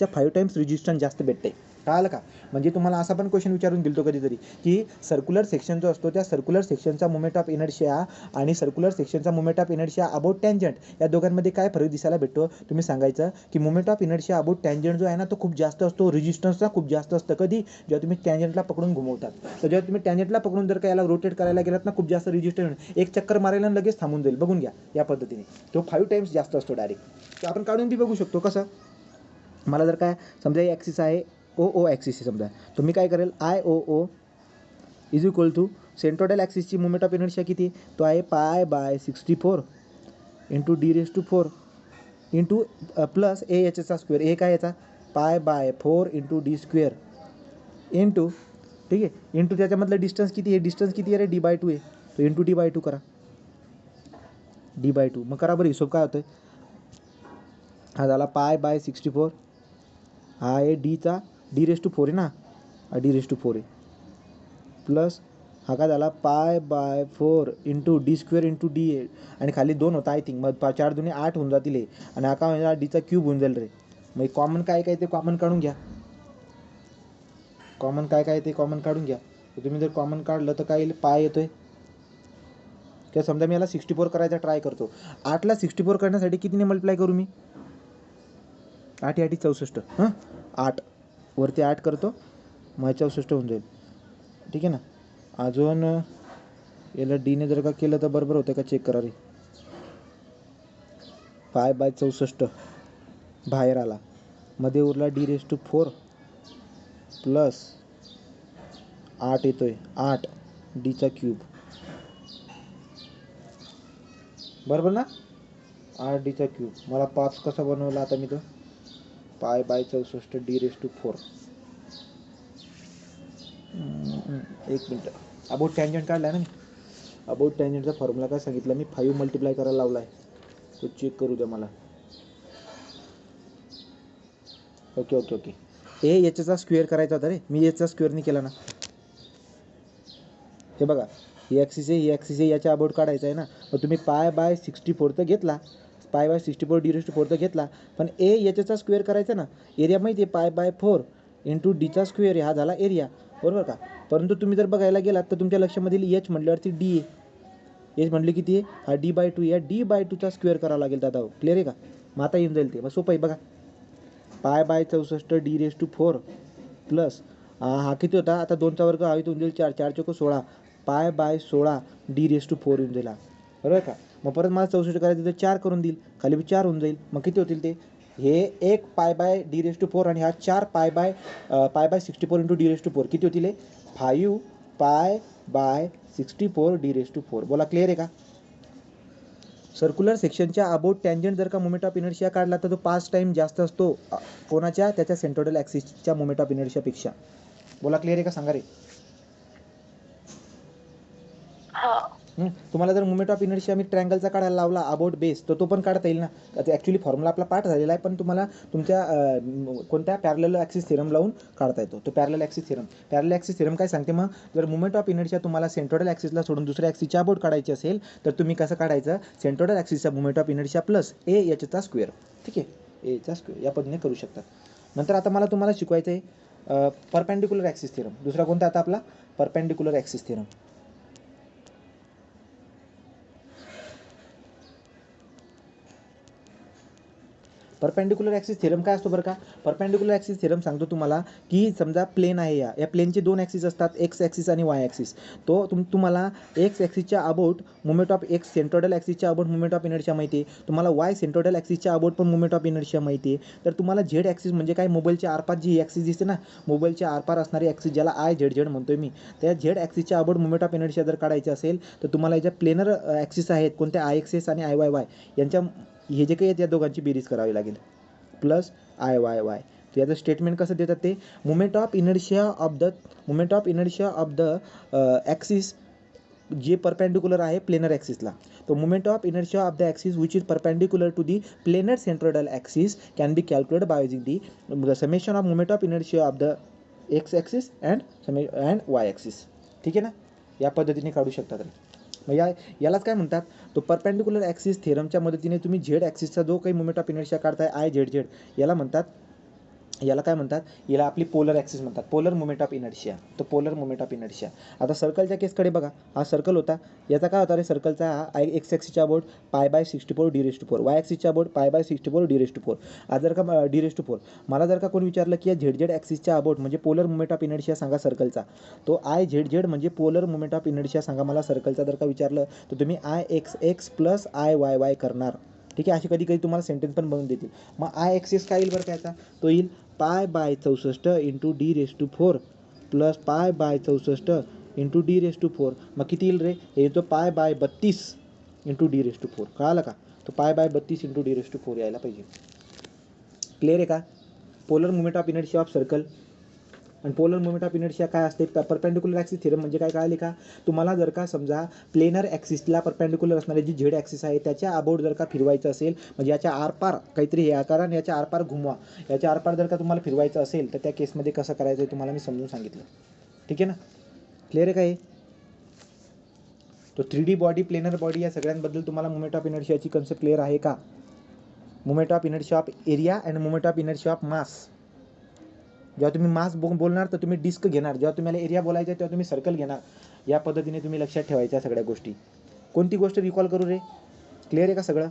5 टाइम्स रेजिस्टन्स जास्त भेटते. कळालं का. म्हणजे तुम्हाला असा पण क्वेश्चन विचारून दिलतो कधीतरी की सर्क्युलर सेक्शन जो असतो त्या सर्क्युलर सेक्शनचा मुमेंट ऑफ इनर्शिया आणि सर्क्युलर सेक्शनचा moment of inertia about tangent या दोघांमध्ये काय फरक दिसायला भेटतो. तुम्ही सांगायचं की moment of inertia about tangent जो आहे ना तो खूप जास्त असतो, रेजिस्टन्सचा खूप जास्त असतं. कधी, जेव्हा तुम्ही टँजंटला पकडून घुमवतात. तर जेव्हा तुम्ही टँजंटला पकडून जर का याला रोटेट करायला गेलात ना, खूप जास्त रेजिस्टन्स, एक चक्कर मारायला लगेच थांबून जाईल. बघून घ्या या पद्धतीने तो 5 टाइम्स जास्त असतो डायरेक्ट. आपण काढून बी बघू शकतो. कसं, मला जर काय समजा ही ॲक्सिस आहे, ओ ॲक्सिस आहे समजा, तर मी काय करेल, I O is equal to centroidal ॲक्सिसची मुमेंट ऑफ इनर्शिया किती, तो आहे pi by 64 into d⁴ into plus A एचचा स्क्वेअर. ए काय याचा, pi by 4 into d² into, ठीक आहे, इंटू त्याच्यामधलं डिस्टन्स किती आहे, डिस्टन्स किती आहे रे, d/2 आहे. तो इंटू d/2 करा, d/2. मग करा बरं हिशोब काय होतं. हा झाला पाय बाय 64, हा आहे d⁴ आहे ना, हा d⁴ आहे, प्लस हा काय झाला pi by 4 into d² into d आहे. आणि खाली 2 होता आय थिंक, मग 4 दुने 8 होऊन जातील हे. आणि हा काय म्हणजे डीचा क्यूब होऊन जाईल रे. मग कॉमन काय ते कॉमन काढून घ्या. कॉमन काढून घ्या. तर तुम्ही जर कॉमन काढलं तर काय येईल, पाय येतोय. किंवा समजा मी याला 64 करायचा ट्राय करतो. 8ला 64 करण्यासाठी कितीने मल्टिप्लाय करू मी, 8 8 64, हां 8 वरती 8 करतो, मग 64 होऊन जाईल. ठीक आहे ना. अजून याला डीने जर का केलं तर बरोबर होतं का चेक करा रे. पाय बाय 64 बाहेर आला, मध्ये उरला d⁴ प्लस 8 येतोय, 8 डीचा क्यूब, बरोबर ना, 8 डीचा क्यूब. मला 5 कसा बनवला आता मी तो, पाय बाय 64 d⁴. एक मिनटं, अबाउट टँजंट काढला ना मी. अबाउट टँजंटचा फॉर्म्युला काय सांगितला मी, 5 मल्टिप्लाय करायला लावला आहे, तो चेक करू द्या मला. ओके. ए याचा स्क्वेअर करायचा होता रे, मी याचा स्क्वेअर नाही केला ना. हे बघा, ही ॲक्सिस आहे, याच्या अबाउट काढायचं आहे ना. मग तुम्ही पाय बाय 64 तर घेतला, पाय बाय 64 d⁴ तर घेतला, पण ए याचा स्क्वेअर करायचा ना. एरिया माहिती आहे, पाय बाय 4 इंटू डीचा स्क्वेअर आहे, हा झाला एरिया, बरोबर का. परंतु तुम्ही जर बघायला गेलात तर तुमच्या लक्षामध्ये एच म्हटल्यावरती डी आहे. एच म्हटली किती आहे, हा d/2, या d/2चा स्क्वेअर करावा लागेल दादा. क्लिअर आहे का. मग आता येऊन जाईल ते, मग सोपं आहे बघा. पाय बाय 64 d⁴ प्लस हा किती होता, आता 2चा वर्ग हा इथून जाईल 4, 4 चौक 16, पाय बाय 16 d⁴ येऊन जाईल, बरोबर का. मग परत मला 64 करायचं तर 4 करून देईल, खाली 4 होऊन जाईल, मग किती होतील ते हे 1 पाय बाय d⁴ आणि हा 4 पाय बाय 64 इंटू d⁴ किती होतील हे 5 पाय बाय 64 d⁴. बोला क्लिअर आहे का? सर्क्युलर सेक्शनच्या अबाउट टँजंट जर का मोमेंट ऑफ इनर्शिया काढला तर तो 5 टाइम जास्त असतो कोणाच्या, त्याच्या सेंट्रोइडल ॲक्सिसच्या मोमेंट ऑफ इनर्शियापेक्षा. बोला क्लिअर आहे का? सांगा रे. तुम्हाला जर मोमेंट ऑफ इनर्शिया मी ट्रँगलचा काढायला लावला अबाउट बेस, तर तो पण काढता येईल ना. ॲक्च्युली फॉर्म्युला आपला पाठ झालेला आहे, पण तुम्हाला तुमच्या कोणत्या पॅरलल ॲक्सिस थेरम लावून काढता येतो. तो parallel axis theorem. Parallel axis theorem काय सांगते मग, जर मोमेंट ऑफ इनर्शिया तुम्हाला सेंट्रोइडल ॲक्सिसला सोडून दुसऱ्या ॲक्सिसच्या अबाउट काढायची असेल, तर तुम्ही कसं काढायचं, सेंट्रोइडल ॲक्सिसचा moment of inertia plus AH². ठीक आहे, A² या पद्धतीने करू शकतात. नंतर आता मला तुम्हाला शिकवायचं आहे परपेंडिक्युलर ॲक्सिस थेरम. दुसरा कोणता आता आपला perpendicular axis theorem. Perpendicular axis theorem काय असतो बरं का? परपेंडिक्युलर ॲक्सिस थेरम सांगतो तुम्हाला की समजा प्लेन आहे, या प्लेनचे 2 ॲक्सिस असतात, एक्स ॲक्सिस आणि वाय ॲक्सिस. तो तुम्हाला एक्स ॲक्सिसच्या about moment of X centroidal ॲक्सिसच्या अबाउट मोमेंट ऑफ इनर्शिया माहिती आहे. तुम्हाला वाय सेंट्रोइडल ॲक्सिसच्या अबाउट पण मोमेंट ऑफ इनर्शिया माहिती आहे. तर तुम्हाला झेड ॲक्सिस म्हणजे काय, मोबाईलच्या आरपार जी ॲक्सिस दिसते ना, मोबाईलच्या आरपार असणारी ॲक्सिस ज्याला IZ म्हणतोय मी, त्या झेड ॲक्सिसच्या अबाउट मोमेंट ऑफ इनर्शिया जर काढायची असेल, तर तुम्हाला याच्या प्लेनर ॲक्सिस आहेत कोणत्या, IXS आणि IYY यांच्या हे जे काही आहेत या दोघांची बेरीज करावी लागेल प्लस IYY. तर याचं स्टेटमेंट कसं देतात ते, moment of inertia of the axis जे परपेंडिक्युलर आहे प्लेनर ॲक्सिसला. तो moment of inertia of the axis which is perpendicular to the planar centroidal axis can be calculated by using the summation of moment of inertia of the X axis and Y axis. ठीक आहे ना, या पद्धतीने काढू शकतात. मग यालाच काय म्हणतात, तो परपेंडिक्युलर ॲक्सिस थेरमच्या मदतीने तुम्ही झेड ॲक्सिसचा जो काही मोमेंट ऑफ इनर्शिया काढताय IZZ, याला म्हणतात, याला काय म्हणतात, याला आपली पोलर ॲक्सिस म्हणतात, पोलर मोमेंट ऑफ इनर्शिया. तो पोलर मोमेंट ऑफ इनर्शिया. आता सर्कलच्या केसकडे बघा, हा सर्कल होता, याचा काय होता रे सर्कलचा, हा एक्स ॲक्सिसच्या अबाउट π/64 d⁴, वाय ॲक्सिसच्या अबाउट π/64 d⁴. आज जर का d⁴, मला जर का कोणी विचारलं की या ZZ ॲक्सिसच्या अबाउट म्हणजे पोलर मोमेंट ऑफ इनर्शिया सांगा सर्कलचा, तो IZZ म्हणजे पोलर मोमेंट ऑफ इनर्शिया सांगा मला सर्कलचा जर का विचारलं, तर तुम्ही IXX प्लस IYY करणार. ठीक आहे, अशी कधी कधी तुम्हाला सेंटेन्स पण बनवून देतील. मग IXX काय येईल बरं का याचा, तो येईल π/64 into d⁴ plus π/64 into d⁴. मग किती येईल रे, हे येतो π/32 इंटू d⁴. कळालं का, तो π/32 इंटू d⁴ यायला पाहिजे. क्लिअर आहे का? Polar moment of inertia of circle. आणि पोलर मोमेंट ऑफ इनर्शिया काय असते, परपेंडिक्युलर ॲक्सिस थेरम म्हणजे काय कळाले का तुम्हाला, जर का समजा प्लेनर ॲक्सिसला परपेंडिक्युलर असणारी जी झेड ॲक्सिस आहे त्याच्या अबाउट जर का फिरवायचं असेल, म्हणजे याच्या आरपार काहीतरी हे आकार आणि याच्या आरपार घुमवा, याच्या आरपार जर का तुम्हाला फिरवायचं असेल, तर त्या केसमध्ये कसं करायचं आहे तुम्हाला मी समजून सांगितलं. ठीक आहे ना, क्लिअर आहे का हे? तो 3D बॉडी, प्लेनर बॉडी या सगळ्यांबद्दल तुम्हाला मोमेंट ऑफ इनर्शियाची कन्सेप्ट क्लिअर आहे का? Moment of inertia of area and moment of inertia of मास. जेव्हा तुम्ही मास बोलणार तर तुम्ही डिस्क घेणार, जेव्हा तुम्हाला एरिया बोलायचं तेव्हा तुम्ही सर्कल घेणार. या पद्धतीने तुम्ही लक्षात ठेवायच्या सगळ्या गोष्टी. कोणती गोष्ट रिकॉल करू रे, क्लिअर आहे का सगळं?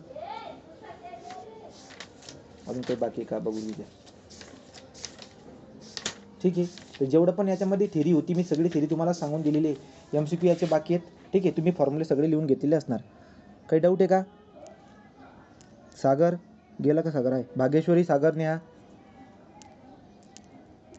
अजून काही बाकी का बघू द्या. ठीक आहे, तर जेवढं पण याच्यामध्ये थेरी होती मी सगळी थेरी तुम्हाला सांगून दिलेली आहे. MCQ याचे बाकी आहेत. ठीक आहे, तुम्ही फॉर्म्युले सगळे लिहून घेतलेले असणार. काही डाऊट आहे का? सागर गेला का? सागर आहे. भाग्येश्वरी, सागर नेहा,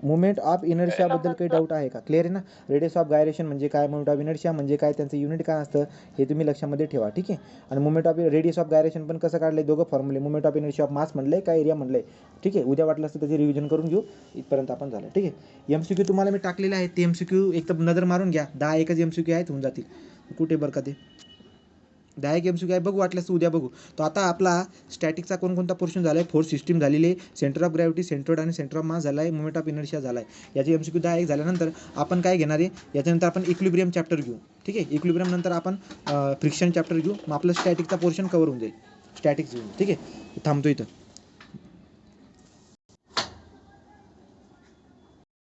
मोमेंट ऑफ इनर्शियाबद्दल काही डाऊट आहे का? क्लिअर आहे ना. रेडियस ऑफ गायरेशन म्हणजे काय, मोमेंट ऑफ इनर्शिया म्हणजे काय, त्यांचं युनिट काय असतं हे तुम्ही लक्षामध्ये ठेवा. ठीक आहे, आणि moment of radius of gyration पण कसं काढलं, दोघं फॉर्म्युले, moment of inertia of mass म्हणलं काय एरिया म्हणलं. ठीक आहे, उद्या वाटलं असतं त्याची रिव्हिजन करून घेऊ. इथपर्यंत आपण झालं. ठीक आहे, MCQ तुम्हाला मी टाकलेले आहेत, ते MCQ एक तर नजर मारून घ्या. 10 MCQ आहेत, होऊन जातील. कुठे बरं का ते 10 MCQ आहे, बघू वाटल्यास उद्या बघू. तो आता आपला स्टॅटिकचा कोणकोणता पोर्शन झाला आहे, फोर्स सिस्टीम झालेली आहे, सेंटर ऑफ ग्रॅव्हिटी, सेंट्रोइड आणि सेंटर ऑफ मास झाला आहे, मोमेंट ऑफ इनर्शिया झाला आहे. याचे MCQ 10 झाल्यानंतर आपण काय घेणार आहे, याच्यानंतर आपण इक्विलिब्रियम चॅप्टर घेऊ. ठीक आहे, इक्विलिब्रियम नंतर आपण फ्रिक्शन चॅप्टर घेऊ. मग आपलं स्टॅटिकचा पोर्शन कव्हर होऊन जाईल, स्टॅटिक्स घेऊन. ठीक आहे, थांबतो इथं.